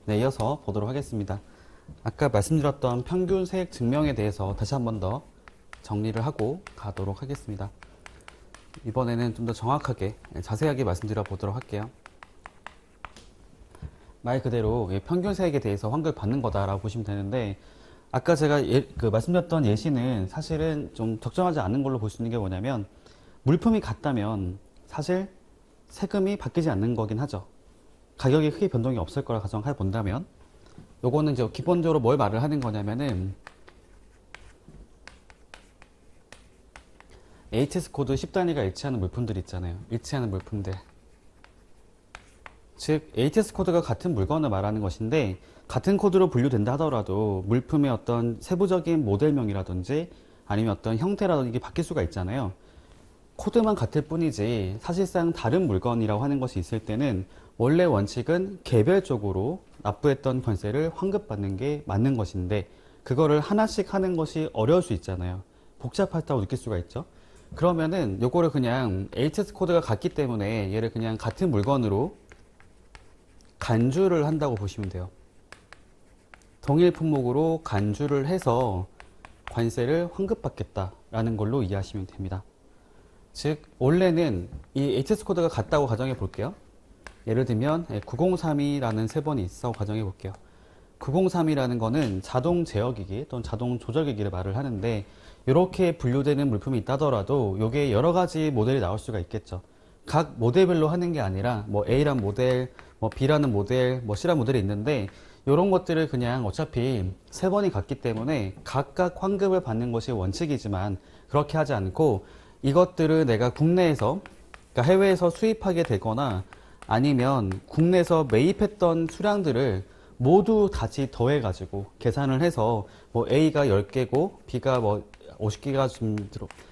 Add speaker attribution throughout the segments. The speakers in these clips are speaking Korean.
Speaker 1: 네, 이어서 보도록 하겠습니다. 아까 말씀드렸던 평균 세액 증명에 대해서 다시 한 번 더 정리를 하고 가도록 하겠습니다. 이번에는 좀 더 정확하게 자세하게 말씀드려 보도록 할게요. 말 그대로 평균 세액에 대해서 환급을 받는 거다라고 보시면 되는데, 아까 제가 말씀드렸던 예시는 사실은 좀 적정하지 않은 걸로 볼 수 있는 게 뭐냐면, 물품이 같다면 사실 세금이 바뀌지 않는 거긴 하죠. 가격이 크게 변동이 없을 거라 가정해 본다면, 요거는 이제 기본적으로 뭘 말을 하는 거냐면은 HS 코드 10단위가 일치하는 물품들 있잖아요. 일치하는 물품들. 즉 HS 코드가 같은 물건을 말하는 것인데, 같은 코드로 분류된다 하더라도 물품의 어떤 세부적인 모델명이라든지 아니면 어떤 형태라든지 이게 바뀔 수가 있잖아요. 코드만 같을 뿐이지 사실상 다른 물건이라고 하는 것이 있을 때는 원래 원칙은 개별적으로 납부했던 관세를 환급받는 게 맞는 것인데, 그거를 하나씩 하는 것이 어려울 수 있잖아요. 복잡하다고 느낄 수가 있죠. 그러면은 요거를 그냥 HS 코드가 같기 때문에 얘를 그냥 같은 물건으로 간주를 한다고 보시면 돼요. 동일 품목으로 간주를 해서 관세를 환급받겠다라는 걸로 이해하시면 됩니다. 즉 원래는 이 HS 코드가 같다고 가정해 볼게요. 예를 들면 9032라는 세 번이 있어 가정해 볼게요. 9032라는 거는 자동 제어기기 또는 자동 조절기기를 말을 하는데, 이렇게 분류되는 물품이 있다더라도 이게 여러 가지 모델이 나올 수가 있겠죠. 각 모델별로 하는 게 아니라 뭐 A라는 모델, 뭐 B라는 모델, 뭐 C라는 모델이 있는데, 이런 것들을 그냥 어차피 세 번이 같기 때문에 각각 환급을 받는 것이 원칙이지만, 그렇게 하지 않고 이것들을 내가 국내에서, 그러니까 해외에서 수입하게 되거나 아니면 국내에서 매입했던 수량들을 모두 같이 더해가지고 계산을 해서 뭐 A가 10개고 B가 뭐 50개가 좀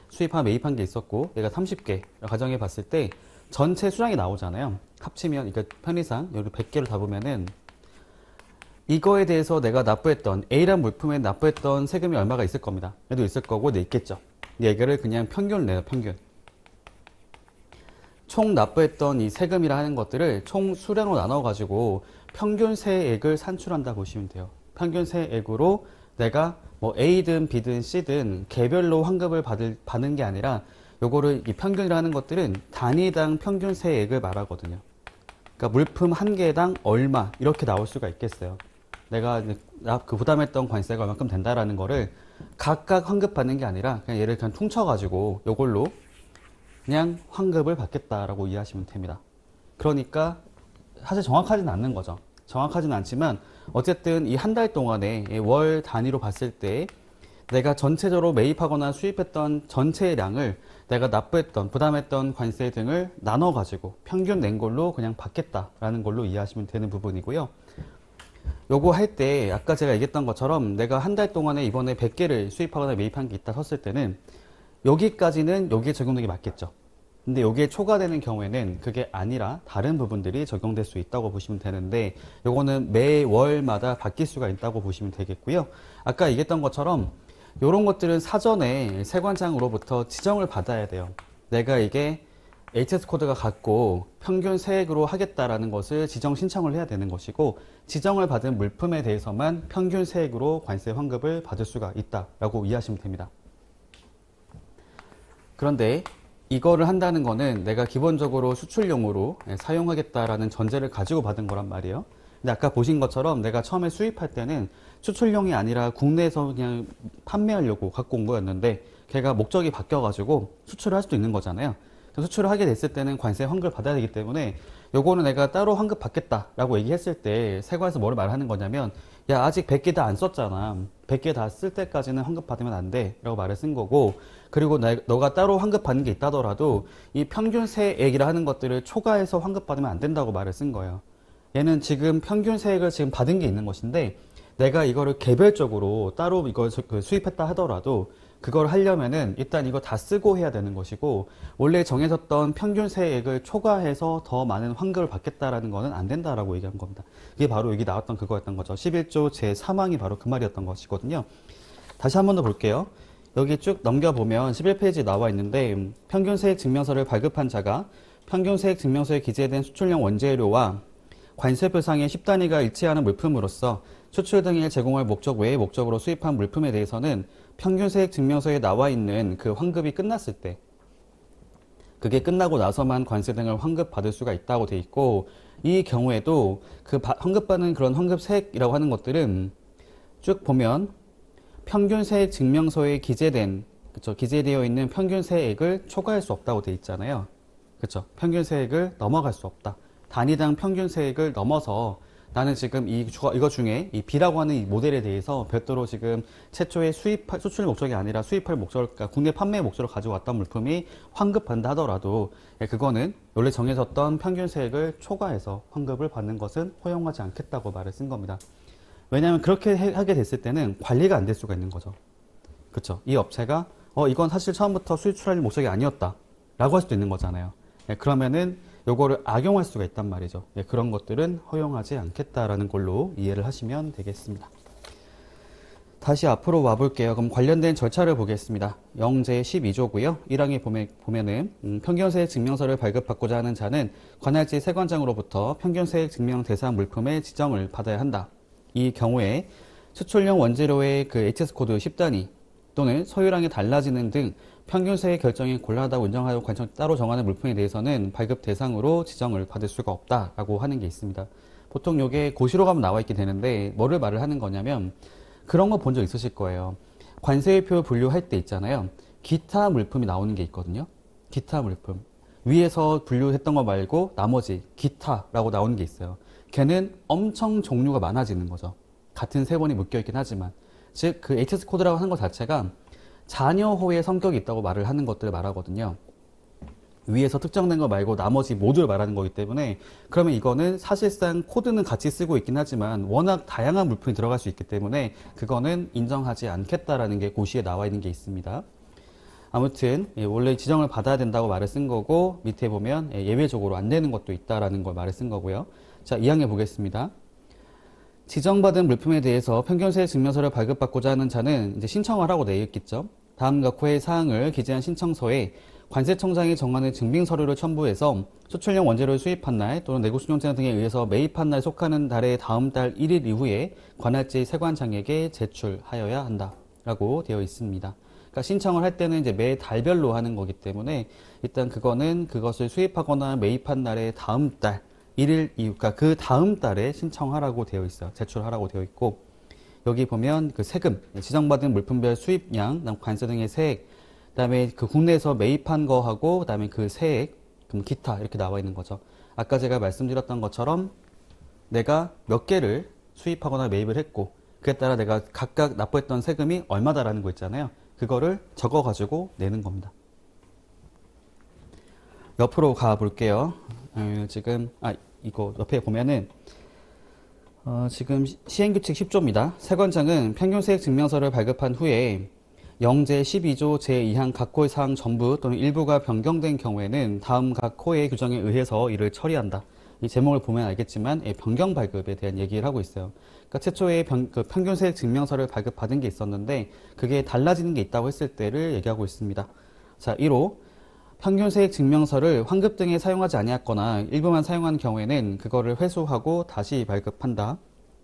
Speaker 1: 수입한 매입한 게 있었고 얘가 30개 가정해 봤을 때 전체 수량이 나오잖아요. 합치면, 그러니까 편의상 여기 100개를 다 보면은 이거에 대해서 내가 납부했던 A란 물품에 납부했던 세금이 얼마가 있을 겁니다. 얘도 있을 거고 네 있겠죠. 얘를 그냥 평균을 내요. 평균. 총 납부했던 이 세금이라 하는 것들을 총 수량으로 나눠 가지고 평균 세액을 산출한다 보시면 돼요. 평균 세액으로 내가 뭐 A든 B든 C든 개별로 환급을 받는 게 아니라, 요거를 이 평균이라는 것들은 단위당 평균 세액을 말하거든요. 그러니까 물품 한 개당 얼마 이렇게 나올 수가 있겠어요. 내가 그 부담했던 관세가 얼마큼 된다라는 거를 각각 환급받는 게 아니라 그냥 얘를 그냥 퉁쳐가지고 요걸로 그냥 환급을 받겠다라고 이해하시면 됩니다. 그러니까 사실 정확하지는 않는 거죠. 정확하지는 않지만 어쨌든 이 한 달 동안에 월 단위로 봤을 때 내가 전체적으로 매입하거나 수입했던 전체의 량을 내가 납부했던, 부담했던 관세 등을 나눠가지고 평균 낸 걸로 그냥 받겠다라는 걸로 이해하시면 되는 부분이고요. 요거 할 때 아까 제가 얘기했던 것처럼 내가 한 달 동안에 이번에 100개를 수입하거나 매입한 게 있다 섰을 때는 여기까지는 여기에 적용되기 맞겠죠. 근데 여기에 초과되는 경우에는 그게 아니라 다른 부분들이 적용될 수 있다고 보시면 되는데, 요거는 매월마다 바뀔 수가 있다고 보시면 되겠고요. 아까 얘기했던 것처럼 요런 것들은 사전에 세관장으로부터 지정을 받아야 돼요. 내가 이게 HS 코드가 같고 평균 세액으로 하겠다라는 것을 지정 신청을 해야 되는 것이고, 지정을 받은 물품에 대해서만 평균 세액으로 관세 환급을 받을 수가 있다라고 이해하시면 됩니다. 그런데 이거를 한다는 거는 내가 기본적으로 수출용으로 사용하겠다라는 전제를 가지고 받은 거란 말이에요. 근데 아까 보신 것처럼 내가 처음에 수입할 때는 수출용이 아니라 국내에서 그냥 판매하려고 갖고 온 거였는데 걔가 목적이 바뀌어가지고 수출을 할 수도 있는 거잖아요. 수출을 하게 됐을 때는 관세 환급을 받아야 되기 때문에 요거는 내가 따로 환급 받겠다라고 얘기했을 때 세관에서 뭐를 말하는 거냐면, 야 아직 100개 다 안 썼잖아. 100개 다 쓸 때까지는 환급 받으면 안 돼 라고 말을 쓴 거고, 그리고 너가 따로 환급 받는 게 있다더라도 이 평균 세액이라 하는 것들을 초과해서 환급 받으면 안 된다고 말을 쓴 거예요. 얘는 지금 평균 세액을 지금 받은 게 있는 것인데, 내가 이거를 개별적으로 따로 이걸 수입했다 하더라도 그걸 하려면은 일단 이거 다 쓰고 해야 되는 것이고, 원래 정해졌던 평균 세액을 초과해서 더 많은 환급을 받겠다라는 거는 안 된다라고 얘기한 겁니다. 이게 바로 여기 나왔던 그거였던 거죠. 11조 제3항이 바로 그 말이었던 것이거든요. 다시 한 번 더 볼게요. 여기 쭉 넘겨보면 11페이지 나와 있는데, 평균 세액 증명서를 발급한 자가 평균 세액 증명서에 기재된 수출용 원재료와 관세표상의 10단위가 일치하는 물품으로서 수출 등에 제공할 목적 외의 목적으로 수입한 물품에 대해서는 평균세액 증명서에 나와 있는 그 환급이 끝났을 때, 그게 끝나고 나서만 관세 등을 환급받을 수가 있다고 돼 있고, 이 경우에도 그 환급받는 그런 환급세액이라고 하는 것들은 쭉 보면 평균세액 증명서에 기재된, 그쵸, 기재되어 있는 평균세액을 초과할 수 없다고 돼 있잖아요. 그쵸, 평균세액을 넘어갈 수 없다. 단위당 평균세액을 넘어서 나는 지금 이거 중에 이 B라고 하는 이 모델에 대해서 별도로 지금 최초의 수출 목적이 아니라 수입할 목적을, 그러니까 국내 판매 목적으로 가지고 왔던 물품이 환급받는다 하더라도, 그거는 원래 정해졌던 평균세액을 초과해서 환급을 받는 것은 허용하지 않겠다고 말을 쓴 겁니다. 왜냐하면 그렇게 하게 됐을 때는 관리가 안 될 수가 있는 거죠. 그쵸? 이 업체가 이건 사실 처음부터 수출할 목적이 아니었다 라고 할 수도 있는 거잖아요. 그러면은 요거를 악용할 수가 있단 말이죠. 그런 것들은 허용하지 않겠다라는 걸로 이해를 하시면 되겠습니다. 다시 앞으로 와볼게요. 그럼 관련된 절차를 보겠습니다. 영제 12조고요. 1항에 보면은 평균세액 증명서를 발급받고자 하는 자는 관할지 세관장으로부터 평균세액 증명 대상 물품의 지정을 받아야 한다. 이 경우에 수출용 원재료의 그 HS코드 10단위 또는 소유량이 달라지는 등 평균세액 결정이 곤란하다고 인정하고 관청 따로 정하는 물품에 대해서는 발급 대상으로 지정을 받을 수가 없다라고 하는 게 있습니다. 보통 이게 고시로 가면 나와 있게 되는데 뭐를 말을 하는 거냐면 그런 거 본 적 있으실 거예요. 관세율표 분류할 때 있잖아요. 기타 물품이 나오는 게 있거든요. 기타 물품. 위에서 분류했던 거 말고 나머지 기타라고 나오는 게 있어요. 걔는 엄청 종류가 많아지는 거죠. 같은 세번이 묶여있긴 하지만. 즉, 그 HS 코드라고 하는 것 자체가 자녀호의 성격이 있다고 말을 하는 것들을 말하거든요. 위에서 특정된 거 말고 나머지 모두를 말하는 거기 때문에 그러면 이거는 사실상 코드는 같이 쓰고 있긴 하지만 워낙 다양한 물품이 들어갈 수 있기 때문에 그거는 인정하지 않겠다라는 게 고시에 나와 있는 게 있습니다. 아무튼 원래 지정을 받아야 된다고 말을 쓴 거고 밑에 보면 예외적으로 안 되는 것도 있다라는 걸 말을 쓴 거고요. 자, 2항에 보겠습니다. 지정받은 물품에 대해서 평균세액 증명서를 발급받고자 하는 자는 이제 신청을 하고 되어 있겠죠. 다음 각호의 사항을 기재한 신청서에 관세청장이 정하는 증빙서류를 첨부해서 수출용 원재료를 수입한 날 또는 내국수용자 등에 의해서 매입한 날 속하는 달의 다음 달 1일 이후에 관할지 세관장에게 제출하여야 한다 라고 되어 있습니다. 그러니까 신청을 할 때는 이제 매 달별로 하는 거기 때문에 일단 그거는 그것을 수입하거나 매입한 날의 다음 달 1일 이후, 그러니까 그 다음 달에 신청하라고 되어 있어요. 제출하라고 되어 있고, 여기 보면 그 세금, 지정받은 물품별 수입량, 관세 등의 세액, 그 다음에 그 국내에서 매입한 거하고, 그 다음에 그 세액, 그럼 기타 이렇게 나와 있는 거죠. 아까 제가 말씀드렸던 것처럼 내가 몇 개를 수입하거나 매입을 했고, 그에 따라 내가 각각 납부했던 세금이 얼마다라는 거 있잖아요. 그거를 적어가지고 내는 겁니다. 옆으로 가볼게요. 지금, 이거 옆에 보면은, 지금 시행규칙 10조입니다. 세관장은 평균세액 증명서를 발급한 후에 영제 12조 제2항 각 호의 사항 전부 또는 일부가 변경된 경우에는 다음 각 호의 규정에 의해서 이를 처리한다. 이 제목을 보면 알겠지만 변경 발급에 대한 얘기를 하고 있어요. 그러니까 최초에 평균세액 증명서를 발급받은 게 있었는데 그게 달라지는 게 있다고 했을 때를 얘기하고 있습니다. 자, 1호 평균세액 증명서를 환급 등에 사용하지 아니했거나 일부만 사용한 경우에는 그거를 회수하고 다시 발급한다.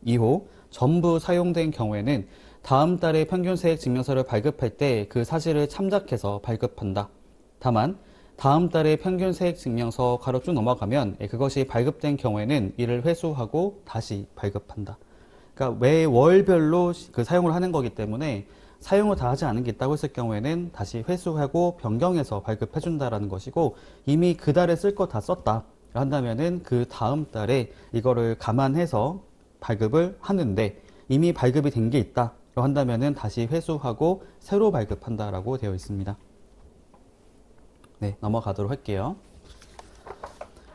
Speaker 1: 2호 전부 사용된 경우에는 다음 달에 평균세액 증명서를 발급할 때 그 사실을 참작해서 발급한다. 다만 다음 달에 평균세액 증명서 가로 쭉 넘어가면 그것이 발급된 경우에는 이를 회수하고 다시 발급한다. 그러니까 매 월별로 그 사용을 하는 거기 때문에 사용을 다 하지 않은 게 있다고 했을 경우에는 다시 회수하고 변경해서 발급해준다라는 것이고 이미 그 달에 쓸 거 다 썼다 한다면은 그 다음 달에 이거를 감안해서 발급을 하는데 이미 발급이 된 게 있다 한다면은 다시 회수하고 새로 발급한다라고 되어 있습니다. 네, 넘어가도록 할게요.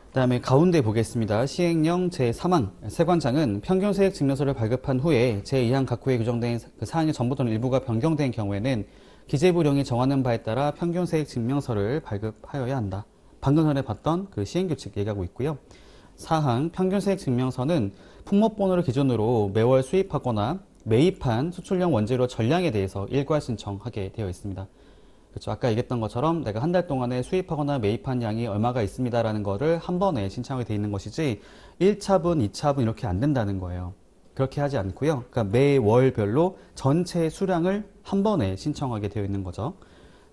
Speaker 1: 그 다음에 가운데 보겠습니다. 시행령 제3항 세관장은 평균세액 증명서를 발급한 후에 제2항 각 호에 규정된 그 사항의 전부 또는 일부가 변경된 경우에는 기재부령이 정하는 바에 따라 평균세액 증명서를 발급하여야 한다. 방금 전에 봤던 그 시행규칙 얘기하고 있고요. 4항 평균세액 증명서는 품목번호를 기준으로 매월 수입하거나 매입한 수출용 원재료 전량에 대해서 일괄 신청하게 되어 있습니다. 그렇죠. 아까 얘기했던 것처럼 내가 한 달 동안에 수입하거나 매입한 양이 얼마가 있습니다라는 거를 한 번에 신청이 돼 있는 것이지 1차분, 2차분 이렇게 안 된다는 거예요. 그렇게 하지 않고요. 그러니까 매월별로 전체 수량을 한 번에 신청하게 되어 있는 거죠.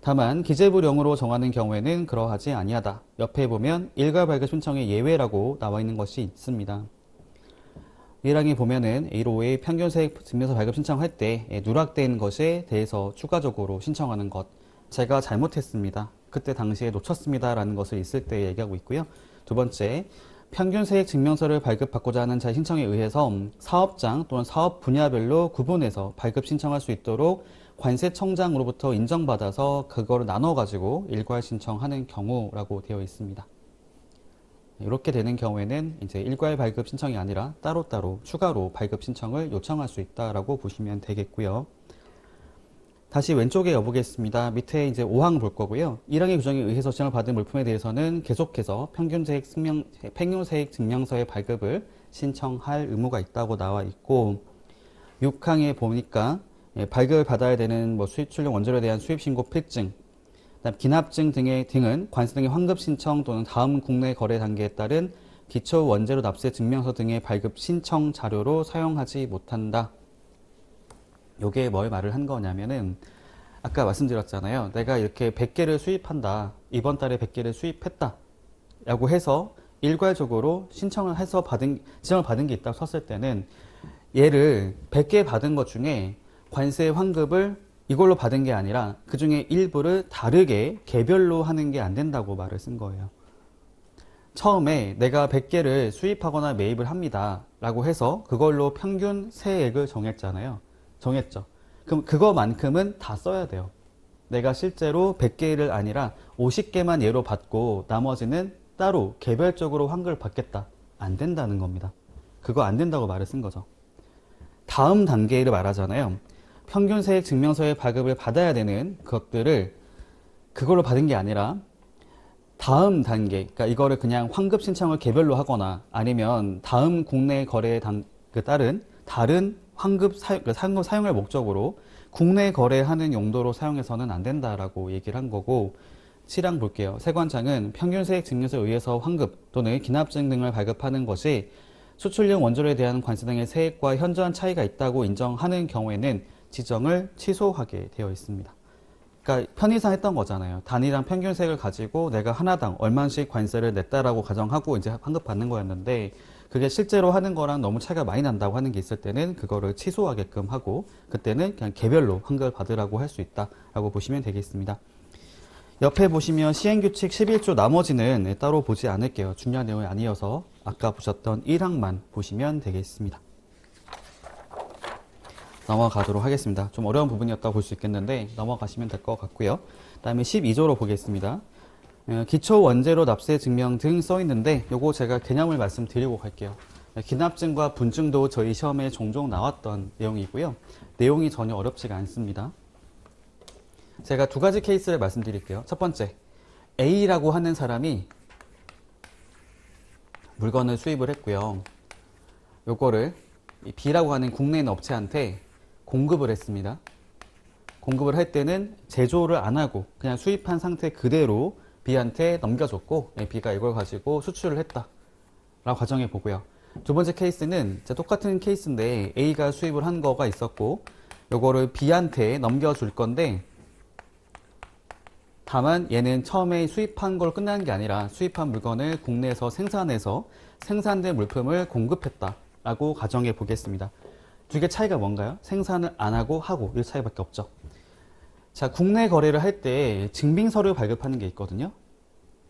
Speaker 1: 다만 기재부령으로 정하는 경우에는 그러하지 아니하다. 옆에 보면 일괄 발급 신청의 예외라고 나와 있는 것이 있습니다. 1항에 보면은 1호의 평균세액 증명서 발급 신청할 때 누락된 것에 대해서 추가적으로 신청하는 것. 제가 잘못했습니다. 그때 당시에 놓쳤습니다. 라는 것을 있을 때 얘기하고 있고요. 두 번째, 평균세액 증명서를 발급받고자 하는 자의 신청에 의해서 사업장 또는 사업 분야별로 구분해서 발급 신청할 수 있도록 관세청장으로부터 인정받아서 그거를 나눠가지고 일괄 신청하는 경우라고 되어 있습니다. 이렇게 되는 경우에는 이제 일괄 발급 신청이 아니라 따로따로 추가로 발급 신청을 요청할 수 있다라고 보시면 되겠고요. 다시 왼쪽에 여보겠습니다. 밑에 이제 5항 볼 거고요. 1항의 규정에 의해서 지정을 받은 물품에 대해서는 계속해서 평균세액 증명서의 발급을 신청할 의무가 있다고 나와 있고 6항에 보니까 발급을 받아야 되는 수입출력 원조에 대한 수입신고 필증, 그다음 기납증 등은 관세 등의 환급 신청 또는 다음 국내 거래 단계에 따른 기초 원재료 납세 증명서 등의 발급 신청 자료로 사용하지 못한다. 요게 뭘 말을 한 거냐면은 아까 말씀드렸잖아요. 내가 이렇게 100개를 수입한다. 이번 달에 100개를 수입했다. 라고 해서 일괄적으로 신청을 해서 지정을 받은 게 있다고 쳤을 때는 얘를 100개 받은 것 중에 관세 환급을 이걸로 받은 게 아니라 그 중에 일부를 다르게 개별로 하는 게 안 된다고 말을 쓴 거예요. 처음에 내가 100개를 수입하거나 매입을 합니다. 라고 해서 그걸로 평균 세액을 정했죠. 그럼 그거만큼은 다 써야 돼요. 내가 실제로 100개를 아니라 50개만 예로 받고 나머지는 따로 개별적으로 환급을 받겠다. 안 된다는 겁니다. 그거 안 된다고 말을 쓴 거죠. 다음 단계를 말하잖아요. 평균세액 증명서의 발급을 받아야 되는 것들을 그걸로 받은 게 아니라 다음 단계, 그러니까 이거를 그냥 환급 신청을 개별로 하거나 아니면 다음 국내 거래에 따른 다른 환급 사용을 목적으로 국내 거래하는 용도로 사용해서는 안 된다라고 얘기를 한 거고 7항 볼게요. 세관장은 평균세액 증명서에 의해서 환급 또는 기납증 등을 발급하는 것이 수출용 원조료에 대한 관세 등의 세액과 현저한 차이가 있다고 인정하는 경우에는 지정을 취소하게 되어 있습니다. 그러니까 편의상 했던 거잖아요. 단위당 평균세액을 가지고 내가 하나당 얼마씩 관세를 냈다라고 가정하고 이제 환급받는 거였는데 그게 실제로 하는 거랑 너무 차이가 많이 난다고 하는 게 있을 때는 그거를 취소하게끔 하고 그때는 그냥 개별로 환급을 받으라고 할 수 있다라고 보시면 되겠습니다. 옆에 보시면 시행규칙 11조 나머지는 따로 보지 않을게요. 중요한 내용이 아니어서 아까 보셨던 1항만 보시면 되겠습니다. 넘어가도록 하겠습니다. 좀 어려운 부분이었다고 볼 수 있겠는데 넘어가시면 될 것 같고요. 그 다음에 12조로 보겠습니다. 기초 원재료 납세 증명 등 써 있는데 요거 제가 개념을 말씀드리고 갈게요. 기납증과 분증도 저희 시험에 종종 나왔던 내용이고요. 내용이 전혀 어렵지가 않습니다. 제가 두 가지 케이스를 말씀드릴게요. 첫 번째, A라고 하는 사람이 물건을 수입을 했고요. 요거를 B라고 하는 국내 있는 업체한테 공급을 했습니다. 공급을 할 때는 제조를 안 하고 그냥 수입한 상태 그대로 B한테 넘겨줬고 B가 이걸 가지고 수출을 했다 라고 가정해 보고요. 두 번째 케이스는 똑같은 케이스인데 A가 수입을 한 거가 있었고 요거를 B한테 넘겨줄 건데 다만 얘는 처음에 수입한 걸 끝나는 게 아니라 수입한 물건을 국내에서 생산해서 생산된 물품을 공급했다 라고 가정해 보겠습니다. 두 개 차이가 뭔가요? 생산을 안 하고 이 차이밖에 없죠. 자, 국내 거래를 할 때 증빙서류 발급하는 게 있거든요.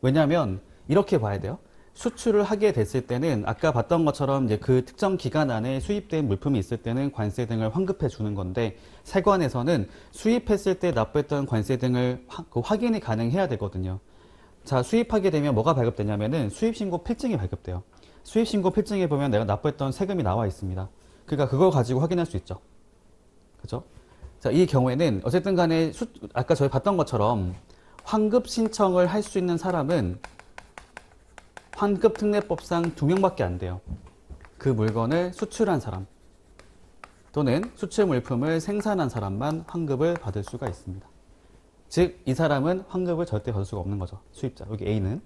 Speaker 1: 왜냐하면 이렇게 봐야 돼요. 수출을 하게 됐을 때는 아까 봤던 것처럼 이제 그 특정 기간 안에 수입된 물품이 있을 때는 관세 등을 환급해 주는 건데 세관에서는 수입했을 때 납부했던 관세 등을 확인이 가능해야 되거든요. 자, 수입하게 되면 뭐가 발급되냐면은 수입신고 필증이 발급돼요. 수입신고 필증에 보면 내가 납부했던 세금이 나와 있습니다. 그러니까 그걸 가지고 확인할 수 있죠. 그죠? 자, 이 경우에는 어쨌든 간에 아까 저희 봤던 것처럼 환급 신청을 할 수 있는 사람은 환급특례법상 2명밖에 안 돼요. 그 물건을 수출한 사람 또는 수출 물품을 생산한 사람만 환급을 받을 수가 있습니다. 즉, 이 사람은 환급을 절대 받을 수가 없는 거죠. 수입자. 여기 A는.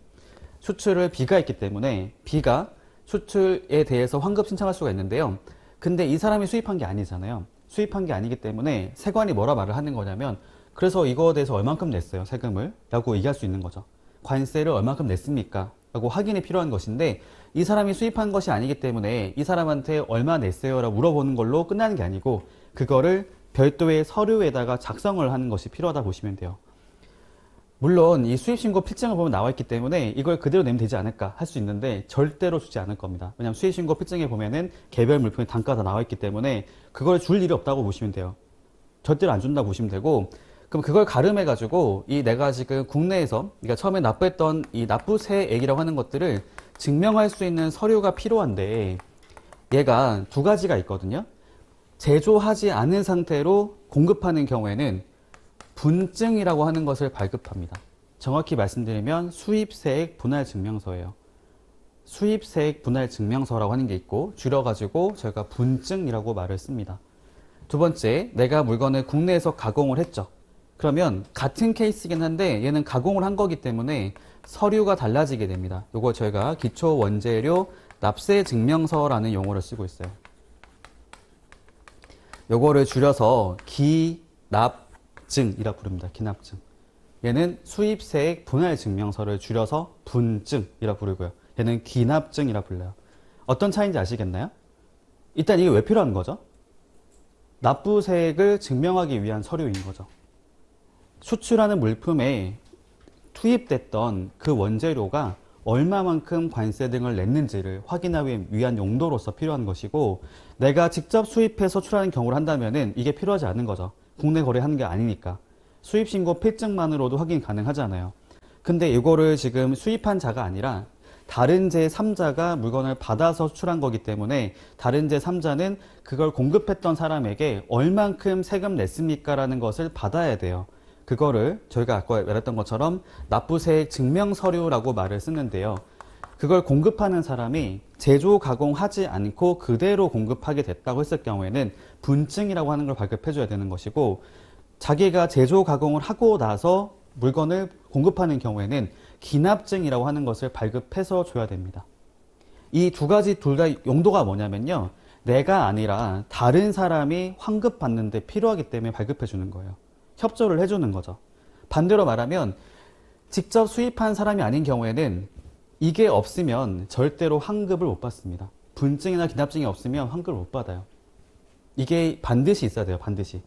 Speaker 1: 수출을 B가 했기 때문에 B가 수출에 대해서 환급 신청할 수가 있는데요. 근데 이 사람이 수입한 게 아니잖아요. 수입한 게 아니기 때문에 세관이 뭐라 말을 하는 거냐면, 그래서 이거에 대해서 얼만큼 냈어요, 세금을? 라고 얘기할 수 있는 거죠. 관세를 얼만큼 냈습니까? 라고 확인이 필요한 것인데, 이 사람이 수입한 것이 아니기 때문에 이 사람한테 얼마 냈어요? 라고 물어보는 걸로 끝나는 게 아니고, 그거를 별도의 서류에다가 작성을 하는 것이 필요하다 보시면 돼요. 물론 이 수입신고 필증을 보면 나와 있기 때문에 이걸 그대로 내면 되지 않을까 할 수 있는데, 절대로 주지 않을 겁니다. 왜냐하면 수입신고 필증에 보면은 개별 물품의 단가가 다 나와 있기 때문에 그걸 줄 일이 없다고 보시면 돼요. 절대로 안 준다고 보시면 되고, 그럼 그걸 가름해 가지고 이 내가 지금 국내에서, 그러니까 처음에 납부했던 이 납부세액이라고 하는 것들을 증명할 수 있는 서류가 필요한데, 얘가 두 가지가 있거든요. 제조하지 않은 상태로 공급하는 경우에는 분증이라고 하는 것을 발급합니다. 정확히 말씀드리면 수입세액 분할증명서예요. 수입세액 분할증명서라고 하는 게 있고, 줄여가지고 저희가 분증이라고 말을 씁니다. 두 번째, 내가 물건을 국내에서 가공을 했죠. 그러면 같은 케이스이긴 한데 얘는 가공을 한 거기 때문에 서류가 달라지게 됩니다. 요거 저희가 기초원재료 납세증명서라는 용어를 쓰고 있어요. 요거를 줄여서 기납증이라고 부릅니다. 기납증. 얘는 수입세액 분할증명서를 줄여서 분증이라고 부르고요. 얘는 기납증이라고 불러요. 어떤 차이인지 아시겠나요? 일단 이게 왜 필요한 거죠? 납부세액을 증명하기 위한 서류인 거죠. 수출하는 물품에 투입됐던 그 원재료가 얼마만큼 관세 등을 냈는지를 확인하기 위한 용도로서 필요한 것이고, 내가 직접 수입해서 출하는 경우를 한다면은 이게 필요하지 않은 거죠. 국내 거래하는 게 아니니까. 수입신고 필증만으로도 확인 가능하잖아요. 근데 이거를 지금 수입한 자가 아니라 다른 제3자가 물건을 받아서 수출한 거기 때문에, 다른 제3자는 그걸 공급했던 사람에게 얼만큼 세금 냈습니까? 라는 것을 받아야 돼요. 그거를 저희가 아까 말했던 것처럼 납부세액 증명서류라고 말을 쓰는데요. 그걸 공급하는 사람이 제조 가공하지 않고 그대로 공급하게 됐다고 했을 경우에는 분증이라고 하는 걸 발급해 줘야 되는 것이고, 자기가 제조 가공을 하고 나서 물건을 공급하는 경우에는 기납증이라고 하는 것을 발급해서 줘야 됩니다. 이 두 가지 둘 다 용도가 뭐냐면요, 내가 아니라 다른 사람이 환급 받는데 필요하기 때문에 발급해 주는 거예요. 협조를 해주는 거죠. 반대로 말하면 직접 수입한 사람이 아닌 경우에는 이게 없으면 절대로 환급을 못 받습니다. 분증이나 기납증이 없으면 환급을 못 받아요. 이게 반드시 있어야 돼요. 반드시.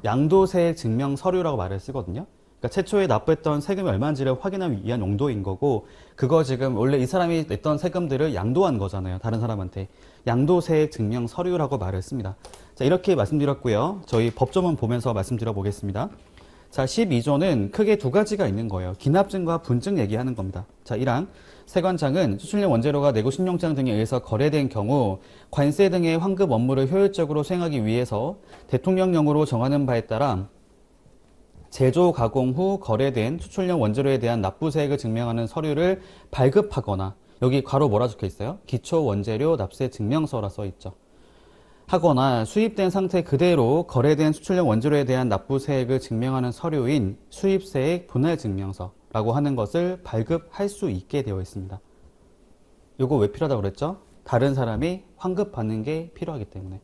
Speaker 1: 양도세액 증명 서류라고 말을 쓰거든요. 그러니까 최초에 납부했던 세금이 얼마인지를 확인하기 위한 용도인 거고, 그거 지금 원래 이 사람이 냈던 세금들을 양도한 거잖아요. 다른 사람한테. 양도세액 증명 서류라고 말을 씁니다. 자, 이렇게 말씀드렸고요. 저희 법조문 보면서 말씀드려 보겠습니다. 자, 12조는 크게 두 가지가 있는 거예요. 기납증과 분증 얘기하는 겁니다. 자, 1항. 세관장은 수출용 원재료가 내고 신용장 등에 의해서 거래된 경우 관세 등의 환급 업무를 효율적으로 수행하기 위해서 대통령령으로 정하는 바에 따라 제조 가공 후 거래된 수출용 원재료에 대한 납부세액을 증명하는 서류를 발급하거나, 여기 괄호 뭐라 적혀 있어요? 기초 원재료 납세 증명서라 써 있죠. 하거나 수입된 상태 그대로 거래된 수출용 원재료에 대한 납부세액을 증명하는 서류인 수입세액 분할증명서라고 하는 것을 발급할 수 있게 되어 있습니다. 이거 왜 필요하다고 그랬죠? 다른 사람이 환급 받는 게 필요하기 때문에.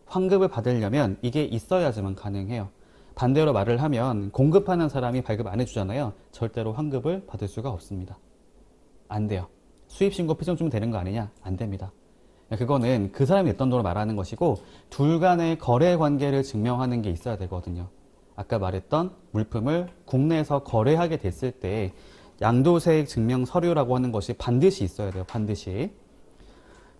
Speaker 1: 환급을 받으려면 이게 있어야지만 가능해요. 반대로 말을 하면 공급하는 사람이 발급 안 해주잖아요. 절대로 환급을 받을 수가 없습니다. 안 돼요. 수입신고 필증 주면 되는 거 아니냐? 안 됩니다. 그거는 그 사람이 냈던 돈을 말하는 것이고, 둘 간의 거래 관계를 증명하는 게 있어야 되거든요. 아까 말했던 물품을 국내에서 거래하게 됐을 때 양도세액 증명 서류라고 하는 것이 반드시 있어야 돼요. 반드시.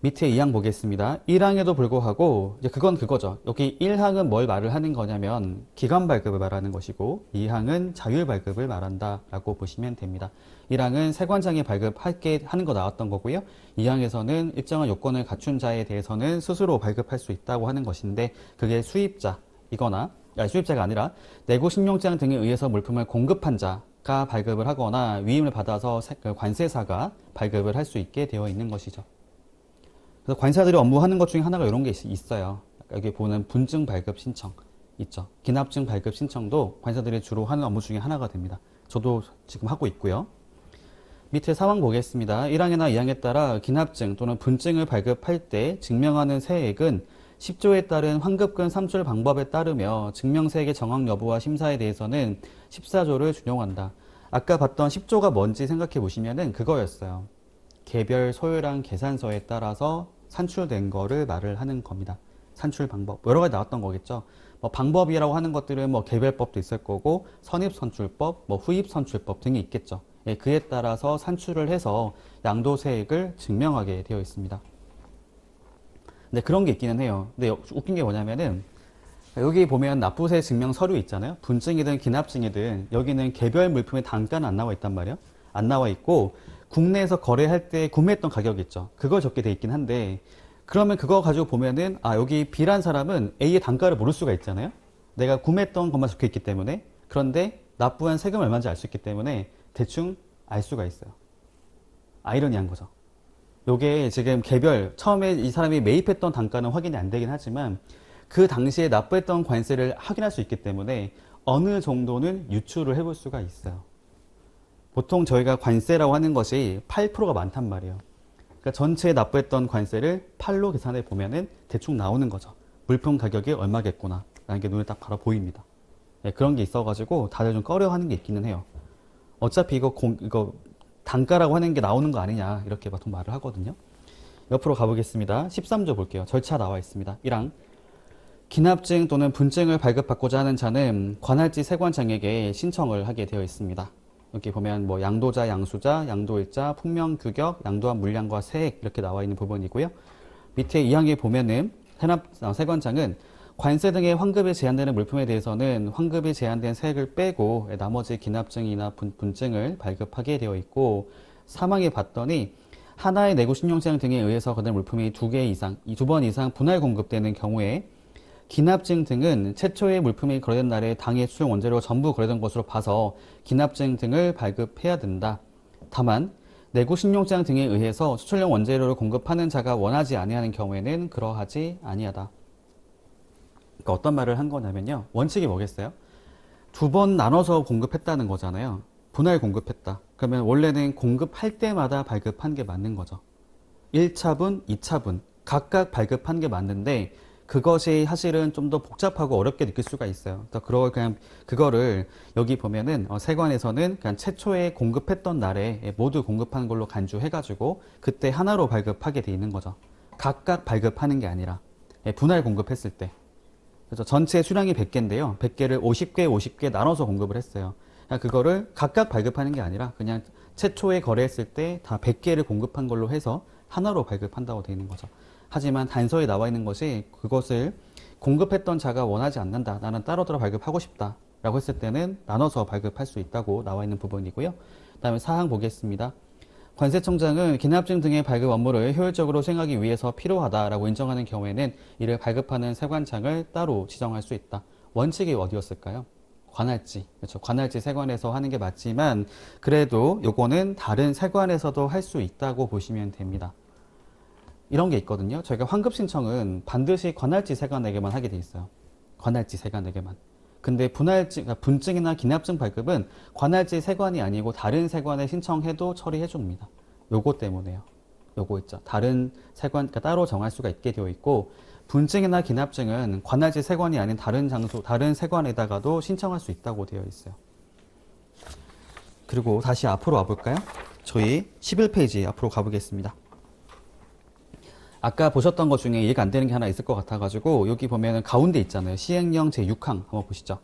Speaker 1: 밑에 2항 보겠습니다. 1항에도 불구하고 이제 그건 그거죠. 여기 1항은 뭘 말을 하는 거냐면 기간 발급을 말하는 것이고, 2항은 자율 발급을 말한다라고 보시면 됩니다. 1항은 세관장이 발급할게 하는 거 나왔던 거고요. 2항에서는 일정한 요건을 갖춘 자에 대해서는 스스로 발급할 수 있다고 하는 것인데, 그게 수입자이거나, 수입자가 아니라 내고 신용장 등에 의해서 물품을 공급한 자가 발급을 하거나 위임을 받아서 관세사가 발급을 할 수 있게 되어 있는 것이죠. 그래서 관사들이 업무하는 것 중에 하나가 이런 게 있어요. 여기 보는 분증 발급 신청. 있죠. 기납증 발급 신청도 관세들이 주로 하는 업무 중에 하나가 됩니다. 저도 지금 하고 있고요. 밑에 사항 보겠습니다. 1항이나 2항에 따라 기납증 또는 분증을 발급할 때 증명하는 세액은 10조에 따른 환급금 산출 방법에 따르며 증명세액의 정확 여부와 심사에 대해서는 14조를 준용한다. 아까 봤던 10조가 뭔지 생각해 보시면은 그거였어요. 개별 소요량 계산서에 따라서 산출된 거를 말을 하는 겁니다. 산출 방법. 여러 가지 나왔던 거겠죠. 뭐 방법이라고 하는 것들은 뭐 개별법도 있을 거고 선입선출법, 뭐 후입선출법 등이 있겠죠. 예, 그에 따라서 산출을 해서 양도세액을 증명하게 되어 있습니다. 근데 그런 게 있기는 해요. 근데 웃긴 게 뭐냐면은 여기 보면 납부세 증명 서류 있잖아요. 분증이든 기납증이든 여기는 개별 물품의 단가는 안 나와 있단 말이에요. 안 나와 있고 국내에서 거래할 때 구매했던 가격이 있죠. 그걸 적게 돼 있긴 한데 그러면 그거 가지고 보면은 여기 B란 사람은 A의 단가를 모를 수가 있잖아요. 내가 구매했던 것만 적혀 있기 때문에. 그런데 납부한 세금이 얼마인지 알 수 있기 때문에 대충 알 수가 있어요. 아이러니한 거죠. 요게 지금 개별 처음에 이 사람이 매입했던 단가는 확인이 안 되긴 하지만 그 당시에 납부했던 관세를 확인할 수 있기 때문에 어느 정도는 유추를 해볼 수가 있어요. 보통 저희가 관세라고 하는 것이 8%가 많단 말이에요. 그러니까 전체에 납부했던 관세를 8로 계산해 보면은 대충 나오는 거죠. 물품 가격이 얼마겠구나 라는 게 눈에 딱 바로 보입니다. 네, 그런 게 있어가지고 다들 좀 꺼려하는 게 있기는 해요. 어차피 이거 단가라고 하는 게 나오는 거 아니냐 이렇게 보통 말을 하거든요. 옆으로 가보겠습니다. 13조 볼게요. 절차 나와 있습니다. 1항 기납증 또는 분증을 발급받고자 하는 자는 관할지 세관장에게 신청을 하게 되어 있습니다. 여기 보면 뭐 양도자, 양수자, 양도일자, 풍명규격, 양도한 물량과 세액 이렇게 나와 있는 부분이고요. 밑에 2항에 보면은 세관장은 관세 등의 환급이 제한되는 물품에 대해서는 환급이 제한된 세액을 빼고 나머지 기납증이나 분증을 발급하게 되어 있고 3항에 봤더니 하나의 내구 신용시장 등에 의해서 거둔 물품이 2개 이상, 2번 이상 분할 공급되는 경우에 기납증 등은 최초의 물품이 거래된 날에 당해 수출 원재료 전부 거래된 것으로 봐서 기납증 등을 발급해야 된다. 다만 내구 신용장 등에 의해서 수출용 원재료를 공급하는 자가 원하지 아니하는 경우에는 그러하지 아니하다. 그러니까 어떤 말을 한 거냐면요. 원칙이 뭐겠어요? 2번 나눠서 공급했다는 거잖아요. 분할 공급했다. 그러면 원래는 공급할 때마다 발급한 게 맞는 거죠. 1차분, 2차분 각각 발급한 게 맞는데 그것이 사실은 좀 더 복잡하고 어렵게 느낄 수가 있어요. 그거를 여기 보면은 세관에서는 그냥 최초에 공급했던 날에 모두 공급한 걸로 간주해가지고 그때 하나로 발급하게 돼 있는 거죠. 각각 발급하는 게 아니라 분할 공급했을 때. 그래서 전체 수량이 100개인데요. 100개를 50개 나눠서 공급을 했어요. 그거를 각각 발급하는 게 아니라 그냥 최초에 거래했을 때 다 100개를 공급한 걸로 해서 하나로 발급한다고 되어 있는 거죠. 하지만 단서에 나와 있는 것이 그것을 공급했던 자가 원하지 않는다. 나는 따로따로 발급하고 싶다. 라고 했을 때는 나눠서 발급할 수 있다고 나와 있는 부분이고요. 그 다음에 사항 보겠습니다. 관세청장은 기납증 등의 발급 업무를 효율적으로 수행하기 위해서 필요하다라고 인정하는 경우에는 이를 발급하는 세관장을 따로 지정할 수 있다. 원칙이 어디였을까요? 관할지. 그렇죠. 관할지 세관에서 하는 게 맞지만 그래도 요거는 다른 세관에서도 할 수 있다고 보시면 됩니다. 이런 게 있거든요. 저희가 환급 신청은 반드시 관할지 세관에게만 하게 돼 있어요. 관할지 세관에게만. 근데 분증이나 기납증 발급은 관할지 세관이 아니고 다른 세관에 신청해도 처리해 줍니다. 요거 때문에요. 요거 있죠. 다른 세관, 그러니까 따로 정할 수가 있게 되어 있고 분증이나 기납증은 관할지 세관이 아닌 다른 장소, 다른 세관에다가도 신청할 수 있다고 되어 있어요. 그리고 다시 앞으로 와볼까요? 저희 11페이지 앞으로 가보겠습니다. 아까 보셨던 것 중에 이해가 안 되는 게 하나 있을 것 같아가지고 여기 보면은 가운데 있잖아요. 시행령 제6항 한번 보시죠.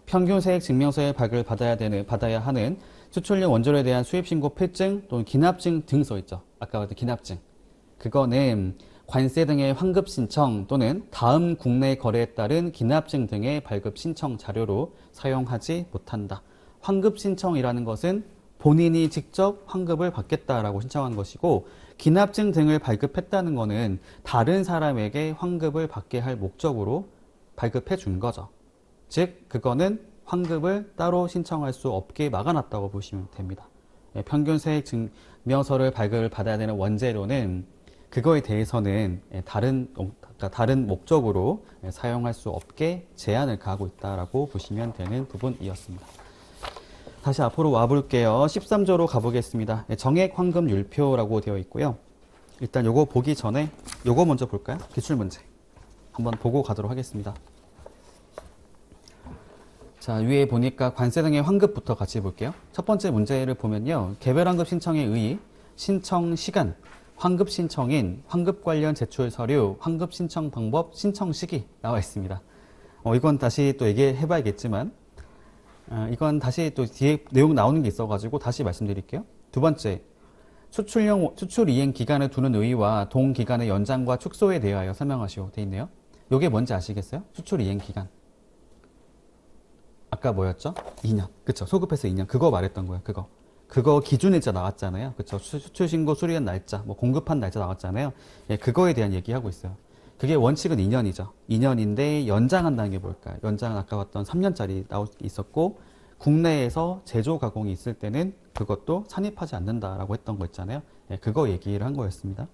Speaker 1: 평균 세액 증명서의 발급을 받아야 하는 수출용 원재료에 대한 수입신고 필증 또는 기납증 등 써 있죠. 아까 봤던 기납증. 그거는 관세 등의 환급 신청 또는 다음 국내 거래에 따른 기납증 등의 발급 신청 자료로 사용하지 못한다. 환급 신청이라는 것은 본인이 직접 환급을 받겠다라고 신청한 것이고 기납증 등을 발급했다는 것은 다른 사람에게 환급을 받게 할 목적으로 발급해 준 거죠. 즉 그거는 환급을 따로 신청할 수 없게 막아놨다고 보시면 됩니다. 평균 세액 증명서를 발급을 받아야 되는 원재료는 그거에 대해서는 다른 목적으로 사용할 수 없게 제한을 가하고 있다라고 보시면 되는 부분이었습니다. 다시 앞으로 와볼게요. 13조로 가보겠습니다. 정액 환급 율표라고 되어 있고요. 일단 요거 보기 전에 요거 먼저 볼까요? 기출문제 한번 보고 가도록 하겠습니다. 자, 위에 보니까 관세 등의 환급부터 같이 볼게요. 첫 번째 문제를 보면요. 개별 환급 신청의 의의, 신청 시간, 환급 신청인, 환급 관련 제출 서류, 환급 신청 방법, 신청 시기 나와 있습니다. 이건 다시 또 얘기해 봐야겠지만, 이건 다시 또 뒤에 내용 나오는 게 있어가지고 다시 말씀드릴게요. 두 번째, 수출 이행 기간을 두는 의의와 동 기간의 연장과 축소에 대하여 설명하시오 돼 있네요. 요게 뭔지 아시겠어요? 수출 이행 기간. 아까 뭐였죠? 2년. 그쵸. 소급해서 2년. 그거 말했던 거예요. 그거 기준일자 나왔잖아요. 그쵸. 수출신고 수리한 날짜, 뭐 공급한 날짜 나왔잖아요. 예, 그거에 대한 얘기하고 있어요. 그게 원칙은 2년이죠. 2년인데 연장한다는 게 뭘까요? 연장은 아까 봤던 3년짜리 있었고, 국내에서 제조 가공이 있을 때는 그것도 산입하지 않는다라고 했던 거 있잖아요. 예, 그거 얘기를 한 거였습니다.